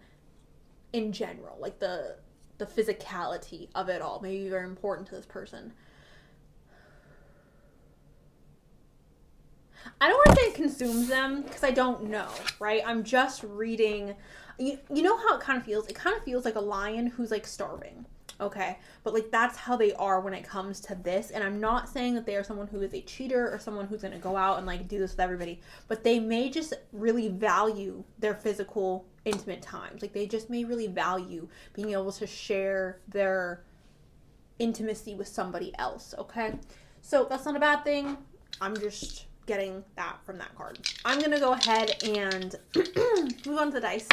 in general, like the physicality of it all may be very important to this person. I don't want to say it consumes them because I don't know, right? I'm just reading. You know how it kind of feels? It kind of feels like a lion who's like starving, okay? But like that's how they are when it comes to this. And I'm not saying that they are someone who is a cheater or someone who's going to go out and like do this with everybody, but they may just really value their physical intimate times. Like they just may really value being able to share their intimacy with somebody else, okay? So that's not a bad thing. I'm just getting that from that card. I'm going to go ahead and move on to the dice.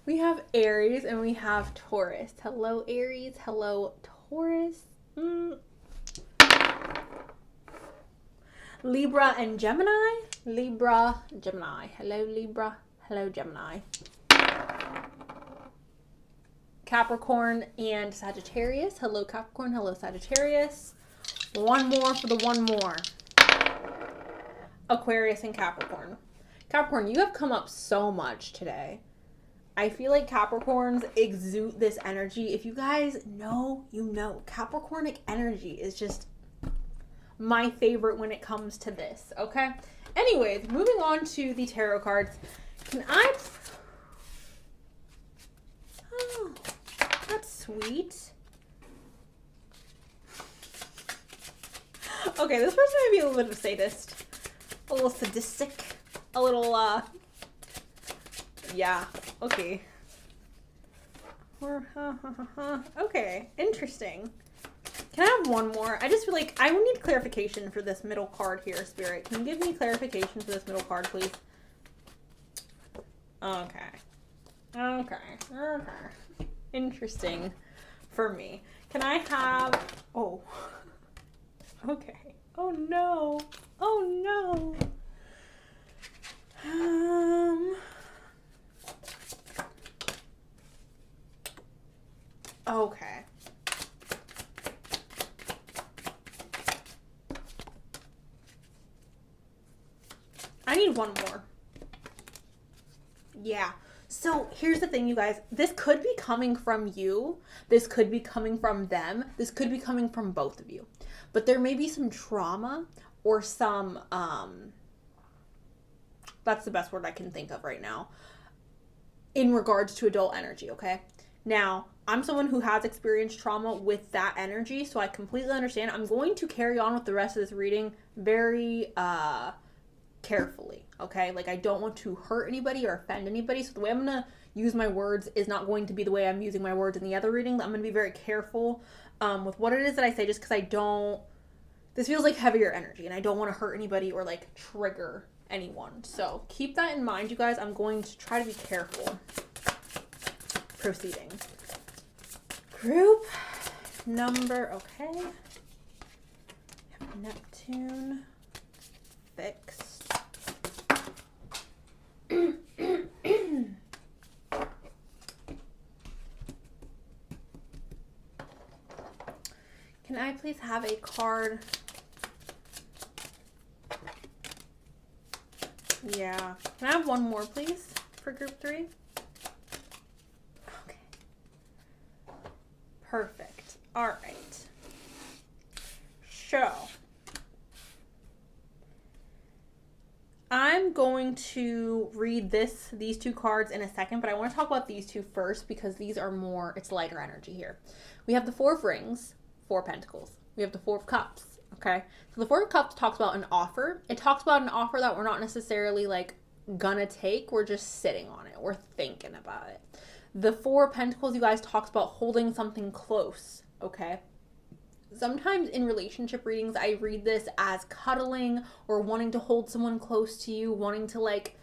We have Aries and we have Taurus. Hello, Aries. Hello, Taurus. Libra and Gemini. Libra, Gemini. Hello, Libra. Hello, Gemini. Capricorn and Sagittarius. Hello, Capricorn. Hello, Sagittarius. One more for the one more. Aquarius and Capricorn. Capricorn, you have come up so much today. I feel like Capricorns exude this energy. If you guys know, you know. Capricornic energy is just my favorite when it comes to this, okay? Anyways, moving on to the tarot cards. Can I... Oh, that's sweet. Okay, this person may be a little bit of a sadist. A little sadistic. A little, yeah, okay. Okay, interesting. Can I have one more? I just feel like I need clarification for this middle card here, Spirit. Can you give me clarification for this middle card, please? Okay. Interesting for me. Can I have... Oh. Okay. Oh, no. Oh, no. Okay. I need one more. Yeah. So here's the thing, you guys. This could be coming from you. This could be coming from them. This could be coming from both of you. But there may be some trauma or some, that's the best word I can think of right now, in regards to adult energy, okay? Now, I'm someone who has experienced trauma with that energy, so I completely understand. I'm going to carry on with the rest of this reading very carefully, okay? Like, I don't want to hurt anybody or offend anybody, so the way I'm going to use my words is not going to be the way I'm using my words in the other reading. I'm going to be very careful with what it is that I say, just because I don't... This feels like heavier energy, and I don't want to hurt anybody or, like, trigger anyone. So keep that in mind, you guys. I'm going to try to be careful. Proceeding. Group number, okay. Neptune. Fixed. Can I please have a card Yeah. Can I have one more, please, for group 3? Okay. Perfect. All right. So, I'm going to read these 2 cards in a second, but I want to talk about these 2 first because these are more, it's lighter energy here. We have the 4 of Rings, 4 of Pentacles. We have the 4 of Cups, okay? So the 4 of Cups talks about an offer. It talks about an offer that we're not necessarily, like, gonna take. We're just sitting on it. We're thinking about it. The 4 of Pentacles, you guys, talks about holding something close, okay? Sometimes in relationship readings, I read this as cuddling or wanting to hold someone close to you, wanting to, like,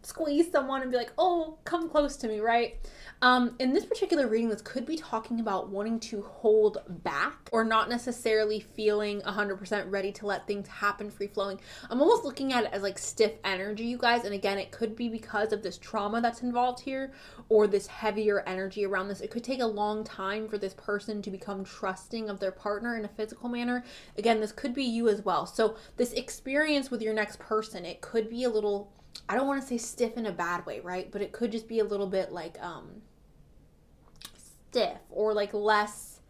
squeeze someone and be like, oh, come close to me, right? In this particular reading, this could be talking about wanting to hold back or not necessarily feeling 100% ready to let things happen free flowing. I'm almost looking at it as like stiff energy, you guys. And again, it could be because of this trauma that's involved here or this heavier energy around this. It could take a long time for this person to become trusting of their partner in a physical manner. Again, this could be you as well. So this experience with your next person, it could be a little, I don't want to say stiff in a bad way, right? But it could just be a little bit like stiff or like less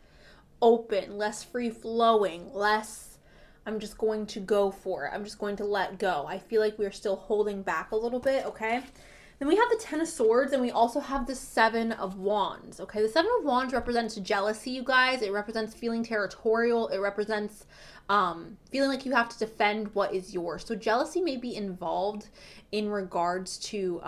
open, less free flowing, less I'm just going to go for it. I'm just going to let go. I feel like we're still holding back a little bit, okay? Then we have the 10 of Swords and we also have the 7 of Wands, okay? The 7 of Wands represents jealousy, you guys. It represents feeling territorial. It represents feeling like you have to defend what is yours. So jealousy may be involved in regards to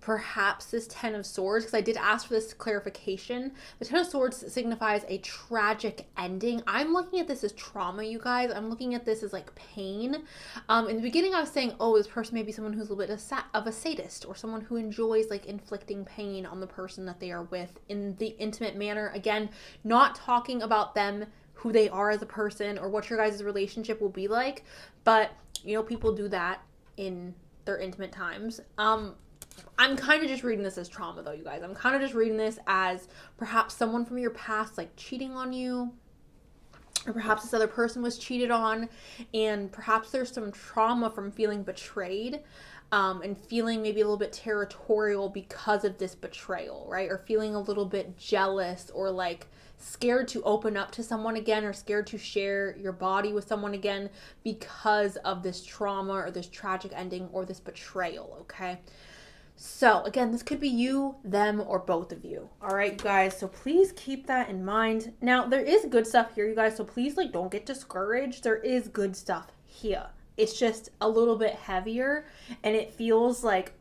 perhaps this 10 of Swords, because I did ask for this clarification. The 10 of Swords signifies a tragic ending. I'm looking at this as trauma, you guys. I'm looking at this as like pain. In the beginning, I was saying, oh, this person may be someone who's a little bit of a sadist or someone who enjoys like inflicting pain on the person that they are with in the intimate manner. Again, not talking about them, who they are as a person or what your guys' relationship will be like. But, you know, people do that in their intimate times. I'm kind of just reading this as trauma, though, you guys. I'm kind of just reading this as perhaps someone from your past, like, cheating on you. Or perhaps this other person was cheated on. And perhaps there's some trauma from feeling betrayed. And feeling maybe a little bit territorial because of this betrayal, right? Or feeling a little bit jealous or, like, scared to open up to someone again or scared to share your body with someone again because of this trauma or this tragic ending or this betrayal, okay? So, again, this could be you, them, or both of you. All right, you guys? So please keep that in mind. Now, there is good stuff here, you guys. So please, like, don't get discouraged. There is good stuff here. It's just a little bit heavier, and it feels like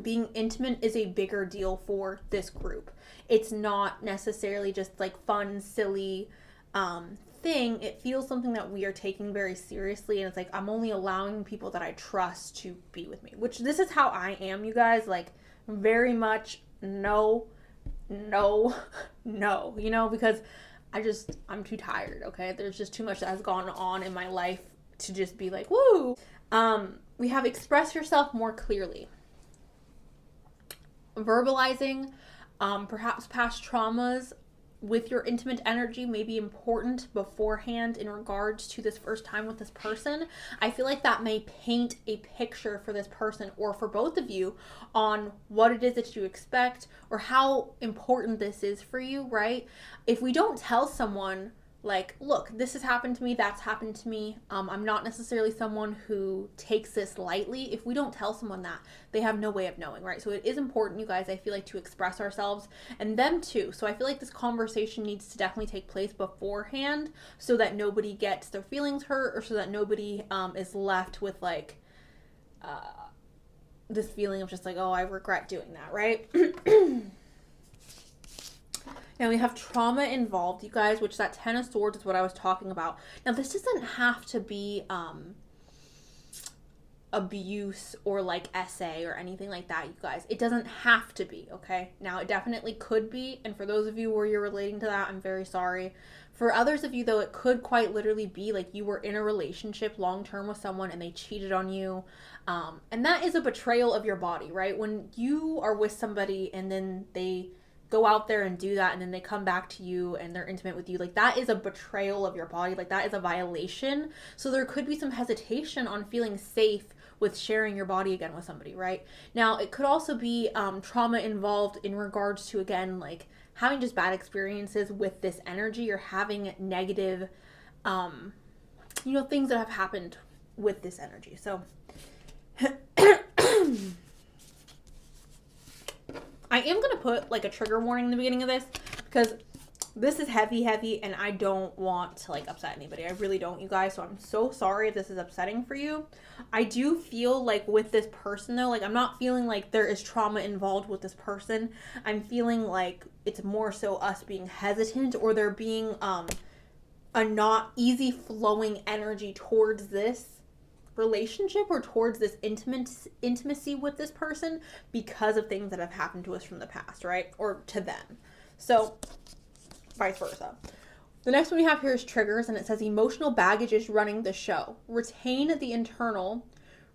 being intimate is a bigger deal for this group. It's not necessarily just, like, fun, silly thing. It feels something that we are taking very seriously, and it's like I'm only allowing people that I trust to be with me, which this is how I am, you guys. Like, very much no, you know, because I'm too tired, okay? There's just too much that has gone on in my life to just be like, woo. We have express yourself more clearly. Verbalizing perhaps past traumas with your intimate energy may be important beforehand in regards to this first time with this person. I feel like that may paint a picture for this person or for both of you on what it is that you expect or how important this is for you, right? If we don't tell someone, like, look, this has happened to me, that's happened to me. I'm not necessarily someone who takes this lightly. If we don't tell someone that, they have no way of knowing, right? So it is important, you guys, I feel like, to express ourselves and them too. So I feel like this conversation needs to definitely take place beforehand so that nobody gets their feelings hurt or so that nobody is left with, like, this feeling of just like, oh, I regret doing that, right? Now we have trauma involved, you guys, which that 10 of Swords is what I was talking about. Now this doesn't have to be abuse or like SA or anything like that, you guys. It doesn't have to be, okay? Now it definitely could be, and for those of you where you're relating to that, I'm very sorry. For others of you, though, it could quite literally be like you were in a relationship long-term with someone and they cheated on you. And that is a betrayal of your body, right? When you are with somebody and then they go out there and do that and then they come back to you and they're intimate with you, like, that is a betrayal of your body. Like, that is a violation. So there could be some hesitation on feeling safe with sharing your body again with somebody, right? Now, it could also be trauma involved in regards to, again, like having just bad experiences with this energy or having negative, things that have happened with this energy. So I am going to put like a trigger warning in the beginning of this because this is heavy, and I don't want to like upset anybody. I really don't, you guys. So I'm so sorry if this is upsetting for you. I do feel like with this person though, like I'm not feeling like there is trauma involved with this person. I'm feeling like it's more so us being hesitant or there being a not easy flowing energy towards this relationship or towards this intimacy with this person because of things that have happened to us from the past, right? Or to them. So vice versa. The next one we have here is triggers, and it says emotional baggage is running the show. Retain the internal,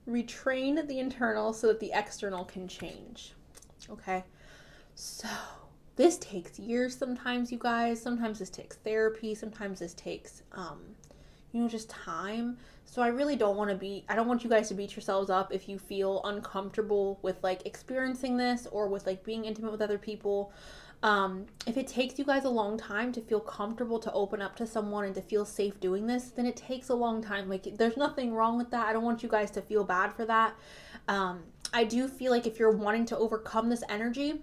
retrain the internal so that the external can change. Okay. So this takes years sometimes, you guys. Sometimes this takes therapy. Sometimes this takes, just time. So I really don't want you guys to beat yourselves up if you feel uncomfortable with like experiencing this or with like being intimate with other people. If it takes you guys a long time to feel comfortable to open up to someone and to feel safe doing this, then it takes a long time. Like there's nothing wrong with that. I don't want you guys to feel bad for that. I do feel like if you're wanting to overcome this energy,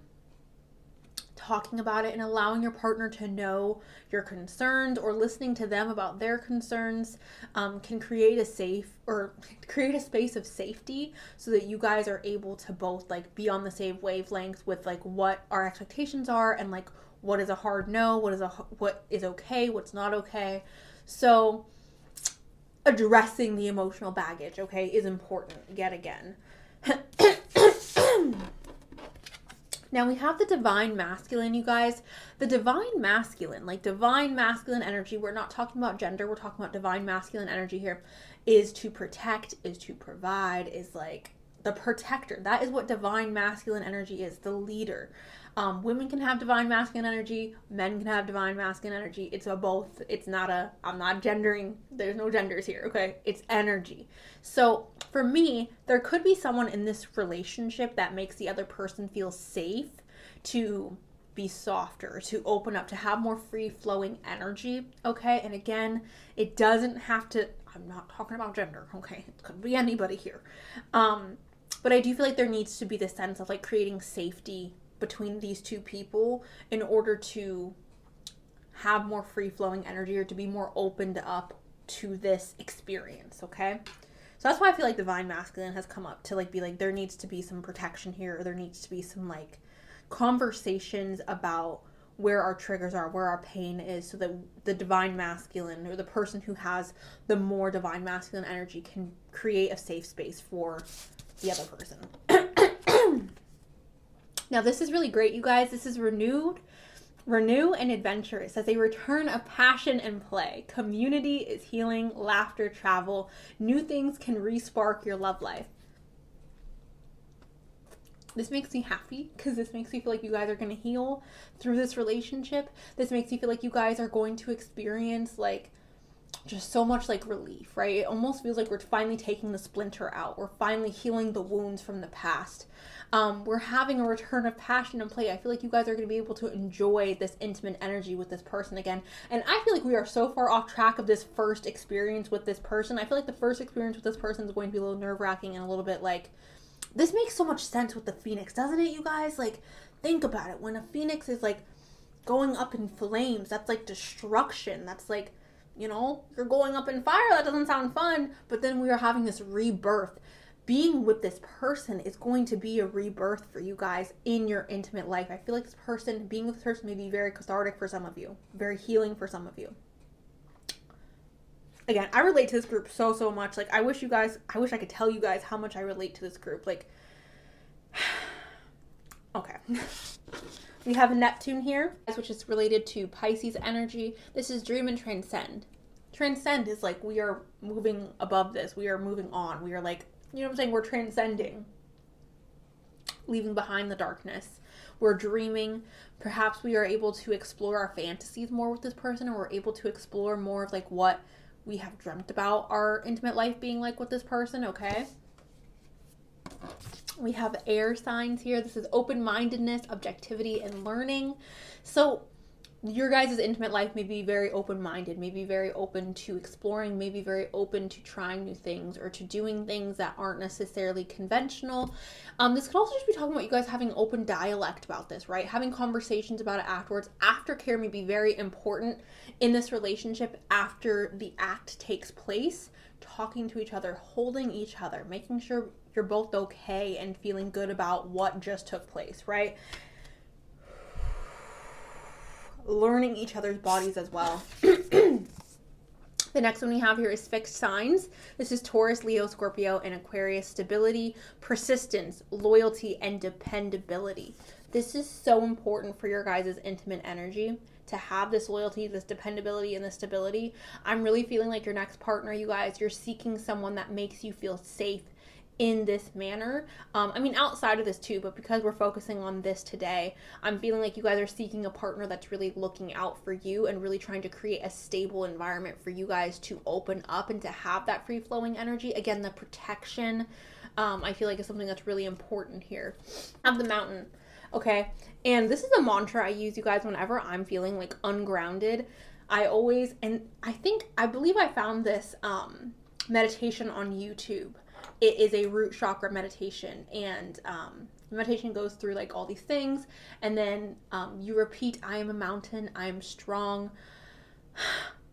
talking about it and allowing your partner to know your concerns or listening to them about their concerns can create a space of safety so that you guys are able to both like be on the same wavelength with like what our expectations are and like what is a hard no, what is okay, what's not okay. So addressing the emotional baggage, okay, is important yet again. Now we have the divine masculine, you guys. The divine masculine, like divine masculine energy, we're not talking about gender, we're talking about divine masculine energy here, is to protect, is to provide, is like the protector. That is what divine masculine energy is, the leader. Women can have divine masculine energy, men can have divine masculine energy. It's a both. I'm not gendering, there's no genders here, okay? It's energy. So for me, there could be someone in this relationship that makes the other person feel safe to be softer, to open up, to have more free-flowing energy, okay? And again, it doesn't have to, I'm not talking about gender, okay? It could be anybody here. But I do feel like there needs to be the sense of like creating safety between these two people in order to have more free-flowing energy or to be more opened up to this experience, okay? So that's why I feel like divine masculine has come up to like be like there needs to be some protection here, or there needs to be some like conversations about where our triggers are, where our pain is, so that the divine masculine or the person who has the more divine masculine energy can create a safe space for the other person. Now this is really great, you guys. This is renew and adventure. It says a return of passion and play. Community is healing, laughter, travel. New things can re-spark your love life. This makes me happy because this makes me feel like you guys are going to heal through this relationship. This makes me feel like you guys are going to experience like just so much like relief, right? It almost feels like we're finally taking the splinter out. We're finally healing the wounds from the past. We're having a return of passion and play. I feel like you guys are going to be able to enjoy this intimate energy with this person again. And I feel like we are so far off track of this first experience with this person. I feel like the first experience with this person is going to be a little nerve-wracking and a little bit like, this makes so much sense with the phoenix, doesn't it, you guys? Like, think about it. When a phoenix is like going up in flames, that's like destruction. That's like, you're going up in fire. That doesn't sound fun. But then we are having this rebirth. Being with this person is going to be a rebirth for you guys in your intimate life. I feel like being with this person may be very cathartic for some of you, very healing for some of you. Again, I relate to this group so much. Like, I wish I could tell you guys how much I relate to this group. Like, okay. We have Neptune here, which is related to Pisces energy. This is dream and transcend. Transcend is like we are moving above this. We are moving on. We are like, you know what I'm saying? We're transcending, leaving behind the darkness. We're dreaming. Perhaps we are able to explore our fantasies more with this person, and we're able to explore more of like what we have dreamt about our intimate life being like with this person, okay? We have air signs here. This is open-mindedness, objectivity, and learning. So your guys' intimate life may be very open-minded, may be very open to exploring, may be very open to trying new things or to doing things that aren't necessarily conventional. This could also just be talking about you guys having open dialect about this, right? Having conversations about it afterwards. Aftercare may be very important in this relationship after the act takes place. Talking to each other, holding each other, making sure you're both okay and feeling good about what just took place, right? Learning each other's bodies as well. The next one we have here is fixed signs. This is Taurus, Leo, Scorpio, and Aquarius. Stability, persistence, loyalty, and dependability. This is so important for your guys' intimate energy to have this loyalty, this dependability, and this stability. I'm really feeling like your next partner, you guys, you're seeking someone that makes you feel safe in this manner. I mean, outside of this too, but because we're focusing on this today, I'm feeling like you guys are seeking a partner that's really looking out for you and really trying to create a stable environment for you guys to open up and to have that free-flowing energy. Again, the protection, I feel like is something that's really important here. Have the mountain, okay? And this is a mantra I use, you guys, whenever I'm feeling like ungrounded. I believe I found this meditation on YouTube. It is a root chakra meditation, and the meditation goes through like all these things, and then you repeat, I am a mountain, I am strong.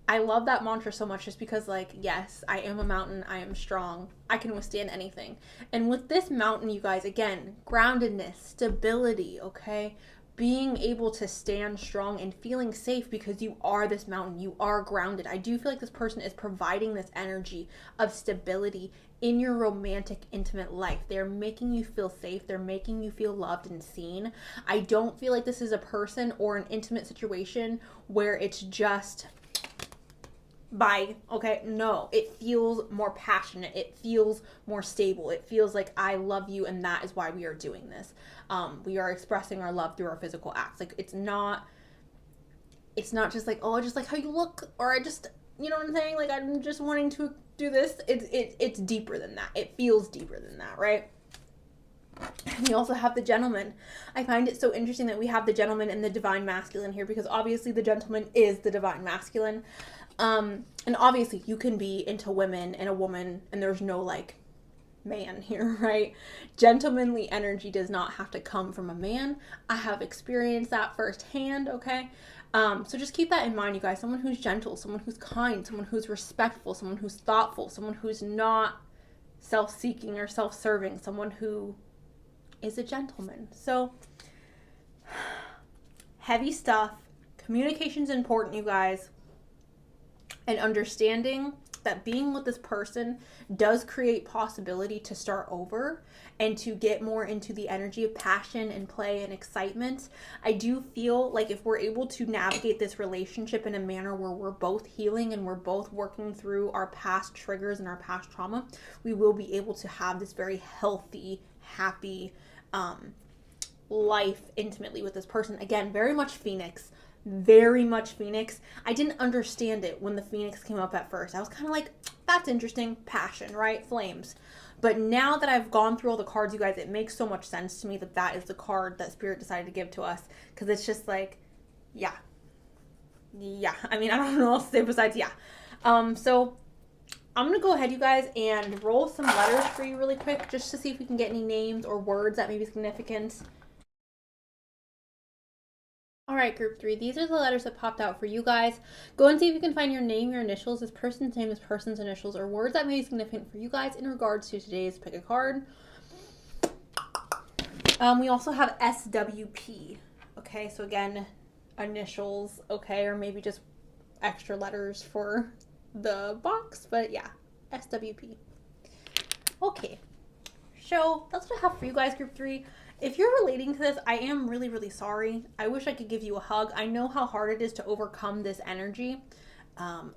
I love that mantra so much just because, like, yes, I am a mountain, I am strong, I can withstand anything. And with this mountain, you guys, again, groundedness, stability, okay? Being able to stand strong and feeling safe because you are this mountain, you are grounded. I do feel like this person is providing this energy of stability in your romantic, intimate life. They're making you feel safe. They're making you feel loved and seen. I don't feel like this is a person or an intimate situation where it's just bye, okay? No, it feels more passionate. It feels more stable. It feels like I love you, and that is why we are doing this. We are expressing our love through our physical acts. Like, it's not just like, oh, I just like how you look, or I just, you know what I'm saying? Like, I'm just wanting to do this. It's deeper than that. It feels deeper than that, right? We also have the gentleman. I find it so interesting that we have the gentleman and the divine masculine here, because obviously the gentleman is the divine masculine. And obviously you can be into women and a woman and there's no like man here, right? Gentlemanly energy does not have to come from a man. I have experienced that firsthand, okay? So just keep that in mind, you guys. Someone who's gentle, someone who's kind, someone who's respectful, someone who's thoughtful, someone who's not self-seeking or self-serving, someone who is a gentleman. So heavy stuff. Communication's important, you guys. And understanding that being with this person does create possibility to start over and to get more into the energy of passion and play and excitement. I do feel like if we're able to navigate this relationship in a manner where we're both healing and we're both working through our past triggers and our past trauma, we will be able to have this very healthy, happy life intimately with this person. Again, very much Phoenix. Very much Phoenix. I didn't understand it when the Phoenix came up at first. I was kind of like, that's interesting. Passion, right? Flames. But now that I've gone through all the cards, you guys, it makes so much sense to me that that is the card that Spirit decided to give to us. Because it's just like, yeah. I mean, I don't know what else to say besides yeah. So I'm going to go ahead, you guys, and roll some letters for you really quick just to see if we can get any names or words that may be significant. All right, group 3, these are the letters that popped out for you guys. Go and see if you can find your name, your initials, this person's name, this person's initials, or words that may be significant for you guys in regards to today's pick a card. We also have SWP. Okay, so again, initials, okay, or maybe just extra letters for the box, but yeah, SWP. Okay, so that's what I have for you guys, group 3. If you're relating to this, I am really, really sorry. I wish I could give you a hug. I know how hard it is to overcome this energy.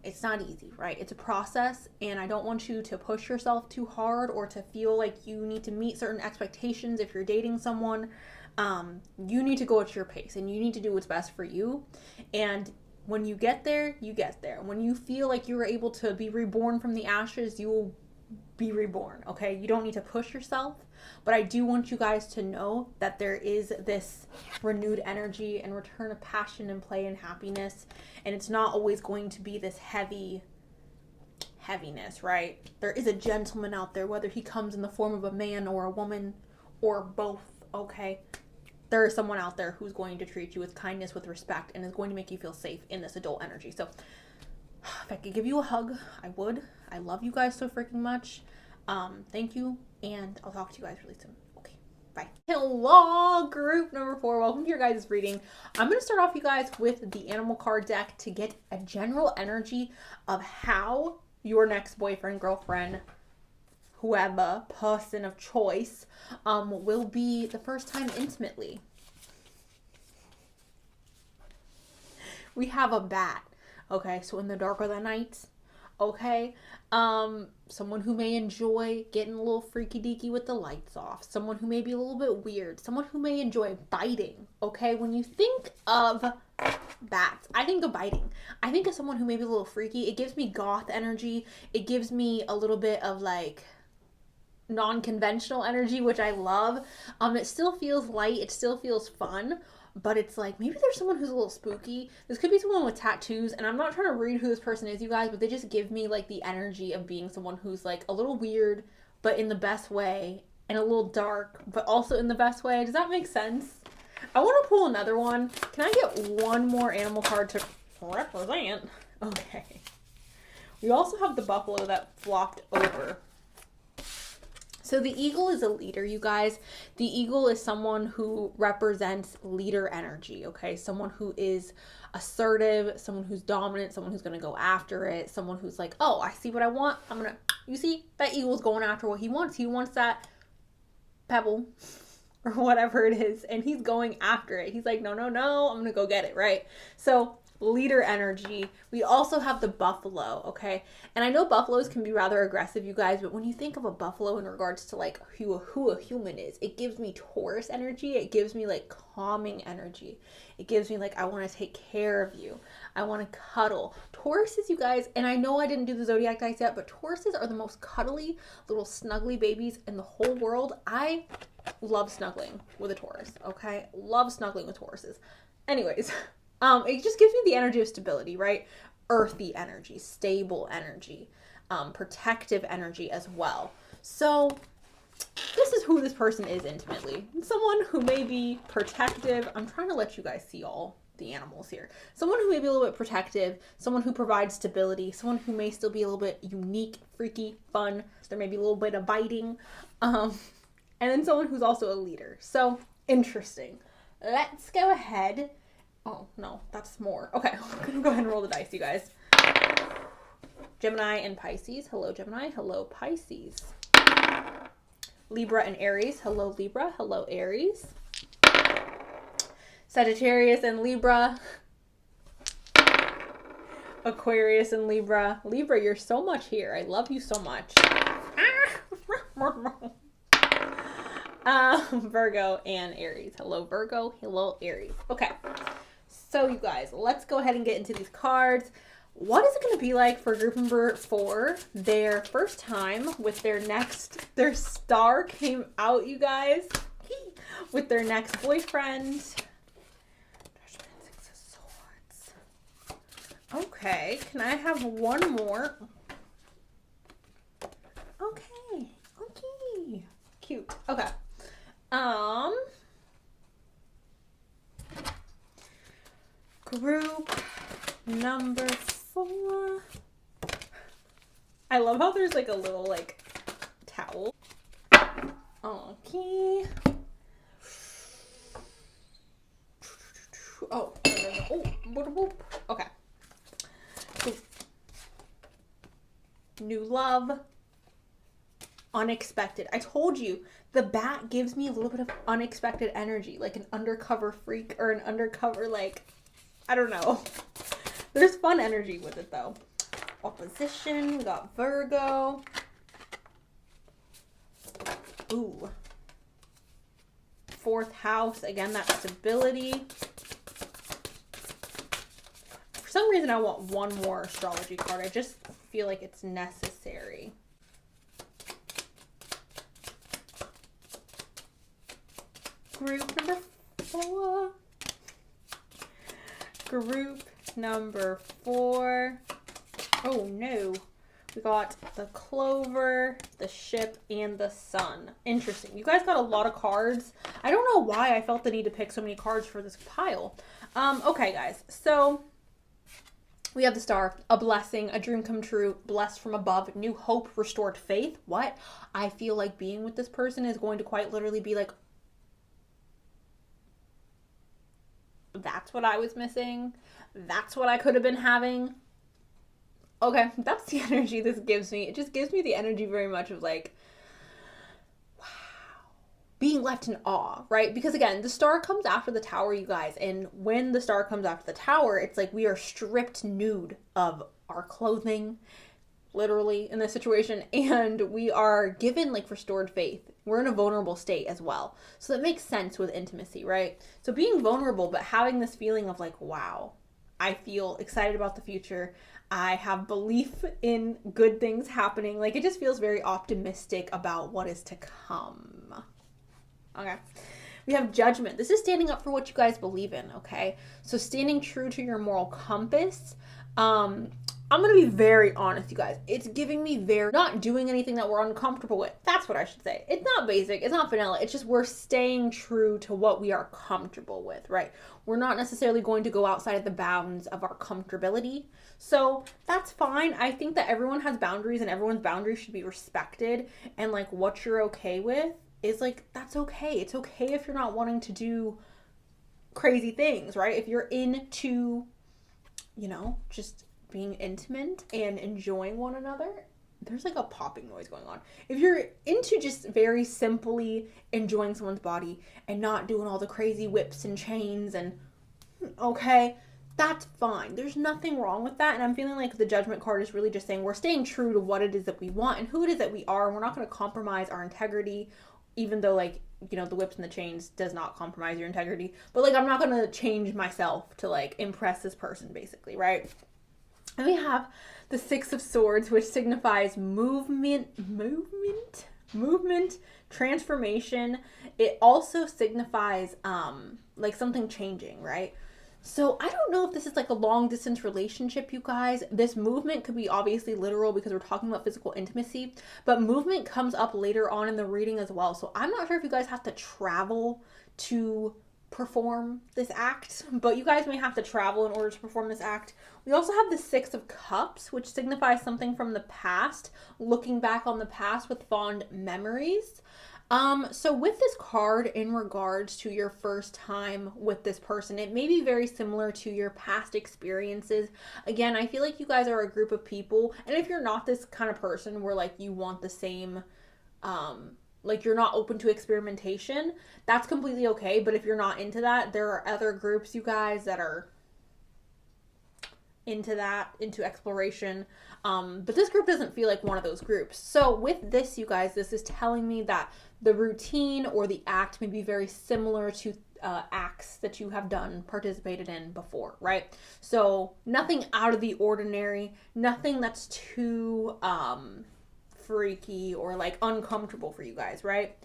It's not easy, right? It's a process, and I don't want you to push yourself too hard or to feel like you need to meet certain expectations if you're dating someone. You need to go at your pace, and you need to do what's best for you. And when you get there, you get there. When you feel like you were able to be reborn from the ashes, you will be reborn, okay? You don't need to push yourself, but I do want you guys to know that there is this renewed energy and return of passion and play and happiness, and it's not always going to be this heaviness, right? There is a gentleman out there, whether he comes in the form of a man or a woman or both, okay? There is someone out there who's going to treat you with kindness, with respect, and is going to make you feel safe in this adult energy. So if I could give you a hug, I would. I love you guys so freaking much. Thank you, and I'll talk to you guys really soon. Okay, bye. Hello, group number 4. Welcome to your guys' reading. I'm going to start off, you guys, with the animal card deck to get a general energy of how your next boyfriend, girlfriend, whoever, person of choice, will be the first time intimately. We have a bat. Okay, so in the dark of the night, okay, someone who may enjoy getting a little freaky deaky with the lights off, someone who may be a little bit weird, someone who may enjoy biting, okay? When you think of bats, I think of biting. I think of someone who may be a little freaky. It gives me goth energy. It gives me a little bit of like non-conventional energy, which I love. It still feels light. It still feels fun. But it's like, maybe there's someone who's a little spooky. This could be someone with tattoos, and I'm not trying to read who this person is, you guys, but they just give me, like, the energy of being someone who's, like, a little weird, but in the best way, and a little dark, but also in the best way. Does that make sense? I want to pull another one. Can I get one more animal card to represent? Okay. We also have the buffalo that flopped over. So the eagle is a leader, you guys. The eagle is someone who represents leader energy, okay? Someone who is assertive, someone who's dominant, someone who's going to go after it, someone who's like, oh, I see what I want. You see, that eagle's going after what he wants. He wants that pebble or whatever it is, and he's going after it. He's like, no, I'm going to go get it, right? So leader energy. We also have the buffalo, okay? And I know buffaloes can be rather aggressive, you guys, but when you think of a buffalo in regards to like who a human is, it gives me Taurus energy. It gives me like calming energy. It gives me like, I want to take care of you. I want to cuddle. Tauruses, you guys, and I know I didn't do the zodiac dice yet, but Tauruses are the most cuddly little snuggly babies in the whole world. I love snuggling with a Taurus, okay? Love snuggling with Tauruses. Anyways, it just gives me the energy of stability, right? Earthy energy, stable energy, protective energy as well. So this is who this person is intimately. Someone who may be protective. I'm trying to let you guys see all the animals here. Someone who may be a little bit protective, someone who provides stability, someone who may still be a little bit unique, freaky, fun. There may be a little bit of biting. And then someone who's also a leader. So interesting. Let's go ahead. Oh, no, that's more. Okay, I'm going to go ahead and roll the dice, you guys. Gemini and Pisces. Hello, Gemini. Hello, Pisces. Libra and Aries. Hello, Libra. Hello, Aries. Sagittarius and Libra. Aquarius and Libra. Libra, you're so much here. I love you so much. Virgo and Aries. Hello, Virgo. Hello, Aries. Okay. So, you guys, let's go ahead and get into these cards. What is it going to be like for group number 4? Their first time with their star came out, you guys, with their next boyfriend. Six of Swords. Okay, can I have one more? Okay. Cute. Okay. Group number 4. I love how there's like a little like towel. Okay. Oh. Okay. New love. Unexpected. I told you, the bat gives me a little bit of unexpected energy, like an undercover freak or an undercover, like, I don't know. There's fun energy with it, though. Opposition. We got Virgo. Ooh. 4th house. Again, that stability. For some reason, I want one more astrology card. I just feel like it's necessary. Group number 4. Group number 4. Oh no. We got the Clover, the Ship, and the Sun. Interesting. You guys got a lot of cards. I don't know why I felt the need to pick so many cards for this pile. Okay, guys. So we have the Star, a blessing, a dream come true, blessed from above, new hope, restored faith. What? I feel like being with this person is going to quite literally be like, that's what I was missing. That's what I could have been having. Okay, that's the energy this gives me. It just gives me the energy very much of like, wow, being left in awe, right? Because again, the Star comes after the Tower, you guys. And when the Star comes after the Tower, it's like we are stripped nude of our clothing, literally, in this situation. And we are given like restored faith. We're in a vulnerable state as well. So that makes sense with intimacy, right? So being vulnerable, but having this feeling of like, wow, I feel excited about the future. I have belief in good things happening. Like, it just feels very optimistic about what is to come. Okay. We have Judgment. This is standing up for what you guys believe in, okay? So standing true to your moral compass. I'm going to be very honest, you guys. It's giving me not doing anything that we're uncomfortable with. That's what I should say. It's not basic. It's not vanilla. It's just we're staying true to what we are comfortable with, right? We're not necessarily going to go outside of the bounds of our comfortability. So that's fine. I think that everyone has boundaries and everyone's boundaries should be respected. And like what you're okay with is like, that's okay. It's okay if you're not wanting to do crazy things, right? If you're into, just being intimate and enjoying one another, there's like a popping noise going on. If you're into just very simply enjoying someone's body and not doing all the crazy whips and chains and okay, that's fine. There's nothing wrong with that. And I'm feeling like the Judgment card is really just saying we're staying true to what it is that we want and who it is that we are. We're not going to compromise our integrity, even though like, the whips and the chains does not compromise your integrity. But like, I'm not going to change myself to like impress this person basically, right? And we have the Six of Swords, which signifies movement, transformation. It also signifies like something changing, right? So I don't know if this is like a long distance relationship, you guys. This movement could be obviously literal because we're talking about physical intimacy, but movement comes up later on in the reading as well. So I'm not sure if you guys have to travel to perform this act, but you guys may have to travel in order to perform this act. We also have the Six of Cups, which signifies something from the past, looking back on the past with fond memories. So with this card in regards to your first time with this person, it may be very similar to your past experiences. Again, I feel like you guys are a group of people, and if you're not this kind of person where like you want the same, like you're not open to experimentation, that's completely okay. But if you're not into that, there are other groups, you guys, that are into that, into exploration. But this group doesn't feel like one of those groups. So with this, you guys, this is telling me that the routine or the act may be very similar to acts that you have participated in before, right? So nothing out of the ordinary, nothing that's too freaky or like uncomfortable for you guys, right?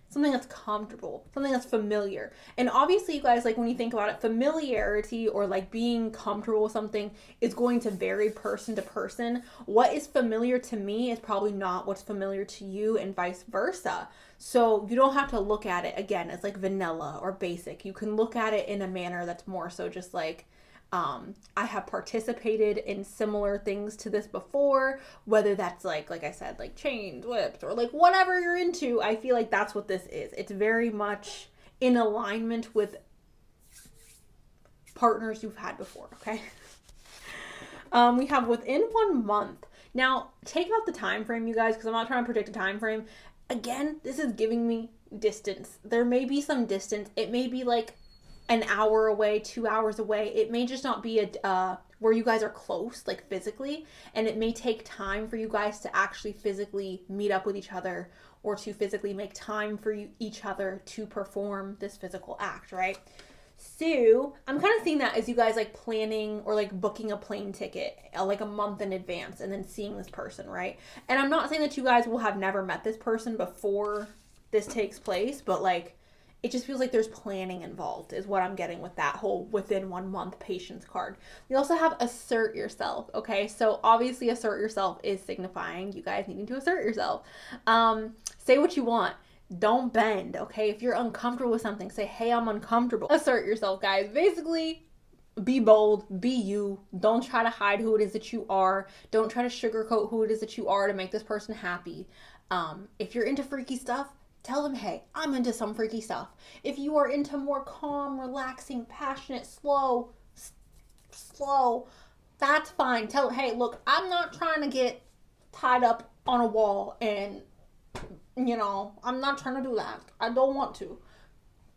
Something that's comfortable, something that's familiar. And obviously, you guys, like when you think about it, familiarity or like being comfortable with something is going to vary person to person. What is familiar to me is probably not what's familiar to you and vice versa. So you don't have to look at it again as like vanilla or basic. You can look at it in a manner that's more so just like, I have participated in similar things to this before, whether that's like I said, like chains, whips, or like whatever you're into. I feel like that's what this is. It's very much in alignment with partners you've had before, okay? We have within 1 month. Now, take out the time frame, you guys, because I'm not trying to predict a time frame. Again, this is giving me distance. There may be some distance. It may be like an hour away, 2 hours away. It may just not be where you guys are close, like physically, and it may take time for you guys to actually physically meet up with each other or to physically make time for each other to perform this physical act, right? So I'm kind of seeing that as you guys like planning or like booking a plane ticket like a month in advance and then seeing this person, right? And I'm not saying that you guys will have never met this person before this takes place, but like it just feels like there's planning involved is what I'm getting with that whole within 1 month patience card. We also have assert yourself. Okay, so obviously assert yourself is signifying you guys needing to assert yourself. Say what you want. Don't bend. Okay, if you're uncomfortable with something, say, hey, I'm uncomfortable. Assert yourself, guys. Basically, be bold, be you. Don't try to hide who it is that you are. Don't try to sugarcoat who it is that you are to make this person happy. If you're into freaky stuff, tell them, hey, I'm into some freaky stuff. If you are into more calm, relaxing, passionate, slow, that's fine. Tell them, hey, look, I'm not trying to get tied up on a wall and, I'm not trying to do that. I don't want to.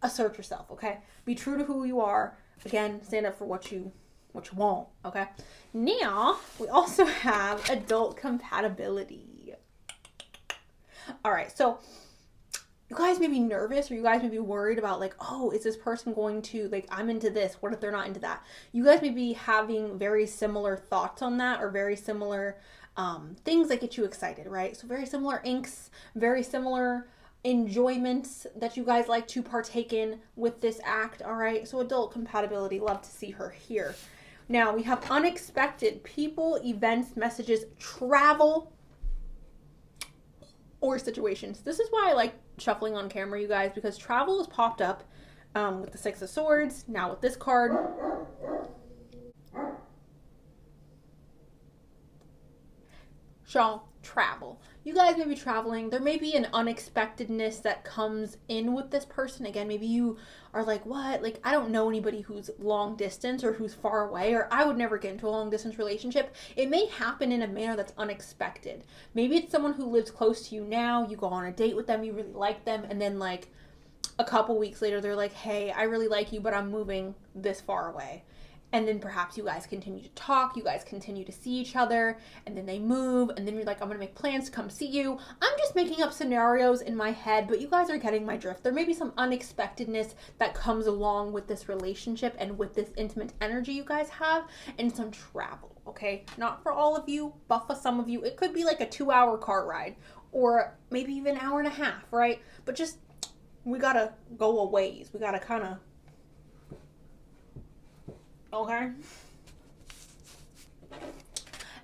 Assert yourself, okay? Be true to who you are. Again, stand up for what you want, okay? Now, we also have adult compatibility. All right, so you guys may be nervous or you guys may be worried about like, oh, is this person going to, like, I'm into this. What if they're not into that? You guys may be having very similar thoughts on that or very similar things that get you excited, right? So very similar inks, very similar enjoyments that you guys like to partake in with this act, all right? So adult compatibility, love to see her here. Now we have unexpected people, events, messages, travel, or situations. This is why I like shuffling on camera, you guys, because travel has popped up with the Six of Swords, now with this card. Travel. You guys may be traveling. There may be an unexpectedness that comes in with this person. Again, maybe you are like, what? Like, I don't know anybody who's long distance or who's far away, or I would never get into a long distance relationship. It may happen in a manner that's unexpected. Maybe it's someone who lives close to you now. You go on a date with them, you really like them, and then like a couple weeks later, they're like, hey, I really like you, but I'm moving this far away. And then perhaps you guys continue to talk, you guys continue to see each other, and then they move, and then you're like, I'm going to make plans to come see you. I'm just making up scenarios in my head, but you guys are getting my drift. There may be some unexpectedness that comes along with this relationship and with this intimate energy you guys have, and some travel, okay? Not for all of you, but for some of you. It could be like a 2-hour car ride, or maybe even an hour and a half, right? But just, we got to go a ways. We got to kind of, okay?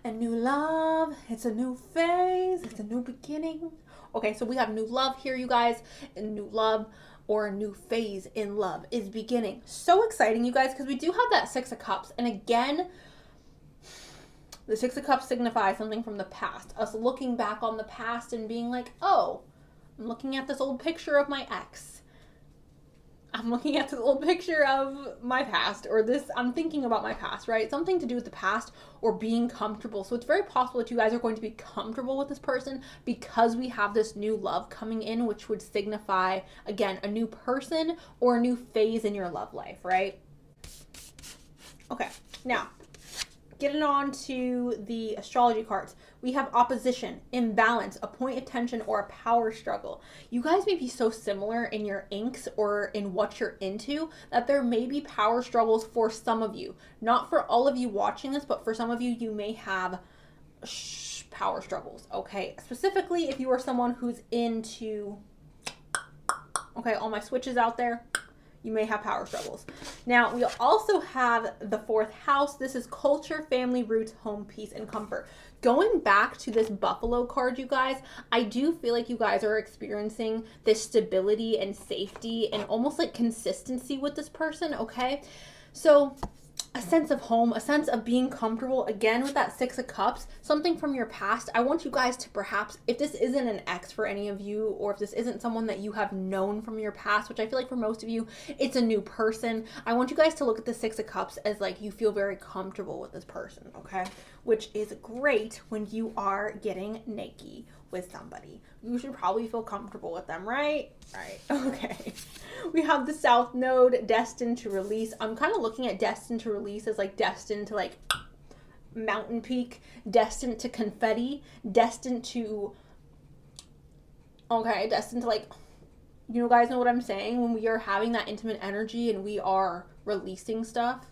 A new love, it's a new phase, it's a new beginning. Okay, so we have new love here, you guys. A new love or a new phase in love is beginning. So exciting, you guys, because we do have that Six of Cups. And again, the Six of Cups signifies something from the past. Us looking back on the past and being like, oh, I'm looking at this old picture of my ex. I'm looking at this old picture of my past, or this, I'm thinking about my past, right? Something to do with the past or being comfortable. So it's very possible that you guys are going to be comfortable with this person because we have this new love coming in, which would signify, again, a new person or a new phase in your love life, right? Okay, now, getting on to the astrology cards. We have opposition, imbalance, a point of tension, or a power struggle. You guys may be so similar in your inks or in what you're into that there may be power struggles for some of you. Not for all of you watching this, but for some of you, you may have power struggles, okay? Specifically, if you are someone who's into, okay, all my switches out there, you may have power struggles. Now, we also have the 4th house. This is culture, family, roots, home, peace, and comfort. Going back to this buffalo card, you guys, I do feel like you guys are experiencing this stability and safety and almost like consistency with this person, okay? So a sense of home, a sense of being comfortable, again with that 6 of Cups, something from your past. I want you guys to perhaps, if this isn't an ex for any of you, or if this isn't someone that you have known from your past, which I feel like for most of you, it's a new person. I want you guys to look at the 6 of Cups as like you feel very comfortable with this person, okay? Which is great when you are getting naked with somebody. You should probably feel comfortable with them, right? Right, okay. We have the South Node, destined to release. I'm kind of looking at destined to release as like destined to like mountain peak, destined to confetti, destined to, okay, destined to like, you guys know what I'm saying? When we are having that intimate energy and we are releasing stuff,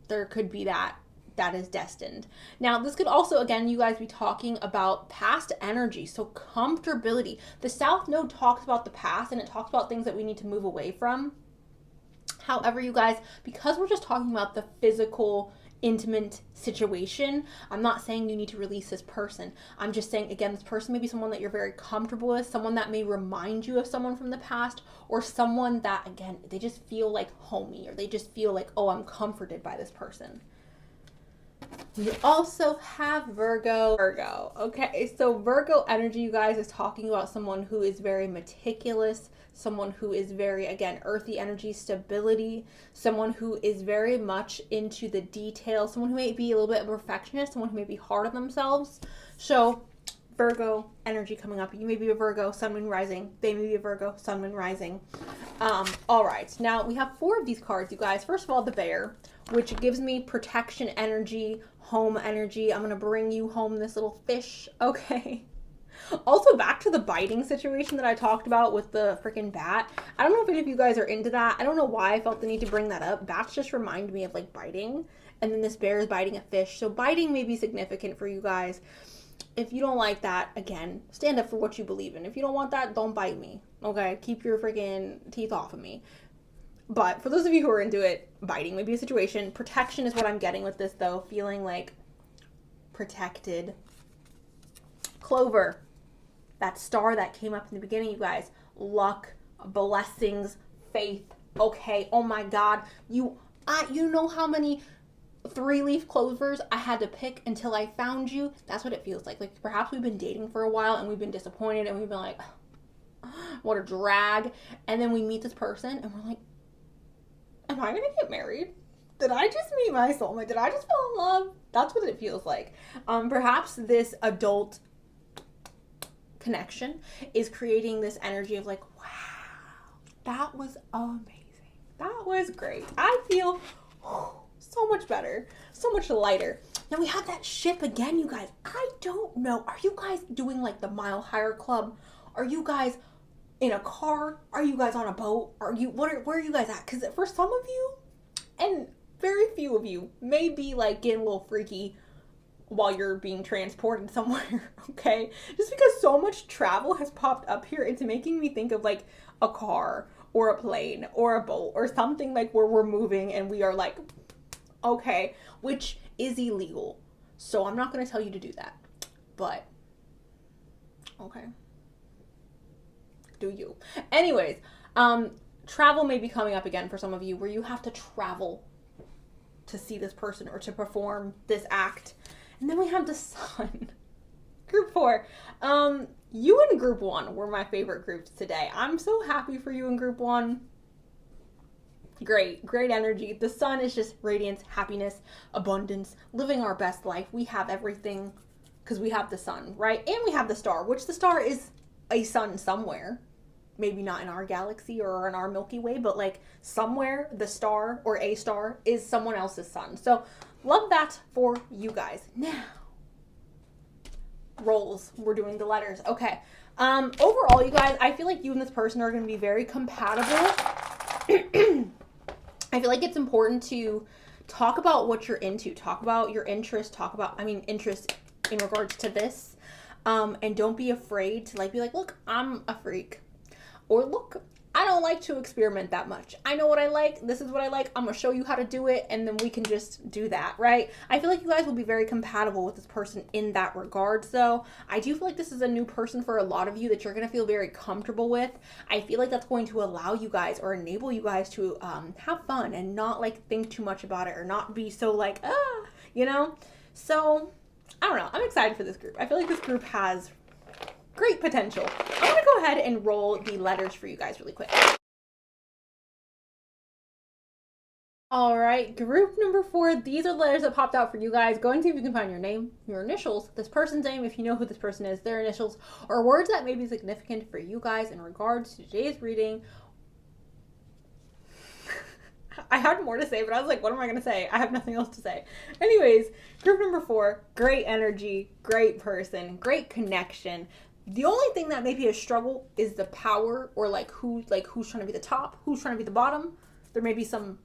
there could be that that is destined. Now, this could also, again, you guys be talking about past energy, so comfortability. The South Node talks about the past, and it talks about things that we need to move away from. However, you guys, because we're just talking about the physical, intimate situation, I'm not saying you need to release this person. I'm just saying, again, this person may be someone that you're very comfortable with, someone that may remind you of someone from the past, or someone that, again, they just feel like homey, or they just feel like, oh, I'm comforted by this person. We also have Virgo. Okay, so Virgo energy, you guys, is talking about someone who is very meticulous, someone who is very, again, earthy energy, stability, someone who is very much into the details, someone who may be a little bit of a perfectionist, someone who may be hard on themselves. So Virgo energy coming up. You may be a Virgo, Sun, Moon, Rising. They may be a Virgo, Sun, Moon, Rising. All right, now we have 4 of these cards, you guys. First of all, the Bear, which gives me protection energy, home energy. I'm going to bring you home this little fish, okay? Also, back to the biting situation that I talked about with the freaking bat. I don't know if any of you guys are into that. I don't know why I felt the need to bring that up. Bats just remind me of, like, biting. And then this bear is biting a fish. So biting may be significant for you guys. If you don't like that, again, stand up for what you believe in. If you don't want that, don't bite me, okay? Keep your freaking teeth off of me. But for those of you who are into it, biting may be a situation. Protection is what I'm getting with this, though. Feeling, like, protected. Clover. That star that came up in the beginning, you guys. Luck, blessings, faith. Okay, oh my God. You know how many 3-leaf clovers I had to pick until I found you? That's what it feels like. Like, perhaps we've been dating for a while and we've been disappointed and we've been like, what a drag. And then we meet this person and we're like, am I going to get married? Did I just meet my soulmate? Did I just fall in love? That's what it feels like. Perhaps this adult connection is creating this energy of like, wow, that was amazing. That was great. I feel so much better, so much lighter. Now we have that ship again, you guys. I don't know. Are you guys doing like the Mile Higher Club? Are you guys in a car? Are you guys on a boat? Where are you guys at? Because for some of you, and very few of you, may be like getting a little freaky while you're being transported somewhere, okay? Just because so much travel has popped up here, it's making me think of like a car or a plane or a boat or something like where we're moving and we are like, okay, which is illegal. So I'm not going to tell you to do that, but okay. Do you? Anyways, travel may be coming up again for some of you where you have to travel to see this person or to perform this act. And then we have the Sun. Group 4. You and Group 1 were my favorite groups today. I'm so happy for you in Group 1. Great energy. The Sun is just radiance, happiness, abundance, living our best life. We have everything because we have the Sun, right? And we have the star, which the star is a sun somewhere. Maybe not in our galaxy or in our Milky Way, but like somewhere the star or a star is someone else's sun. So love that for you guys. Now, roles. We're doing the letters. Okay. Overall, you guys, I feel like you and this person are going to be very compatible. I feel like it's important to talk about what you're into. Talk about your interest. Interest in regards to this. And don't be afraid to like be like, look, I'm a freak. Or look, I don't like to experiment that much. I know what I like. This is what I like. I'm going to show you how to do it. And then we can just do that, right? I feel like you guys will be very compatible with this person in that regard. So I do feel like this is a new person for a lot of you that you're going to feel very comfortable with. I feel like that's going to allow you guys or enable you guys to have fun and not like think too much about it or not be so like, you know? So I don't know. I'm excited for this group. I feel like this group has great potential. I'm going to go ahead and roll the letters for you guys really quick. All right, group number 4. These are the letters that popped out for you guys. Go and see if you can find your name, your initials, this person's name, if you know who this person is, their initials, or words that may be significant for you guys in regards to today's reading. I had more to say, but I was like, what am I going to say? I have nothing else to say. Anyways, group number 4, great energy, great person, great connection. The only thing that may be a struggle is the power or who's trying to be the top, who's trying to be the bottom. There may be some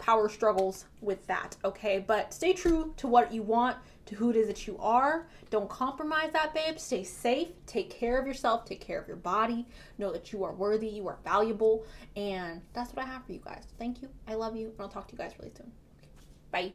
power struggles with that, okay? But stay true to what you want, to who it is that you are. Don't compromise that, babe. Stay safe. Take care of yourself. Take care of your body. Know that you are worthy. You are valuable. And that's what I have for you guys. Thank you. I love you. And I'll talk to you guys really soon. Okay. Bye.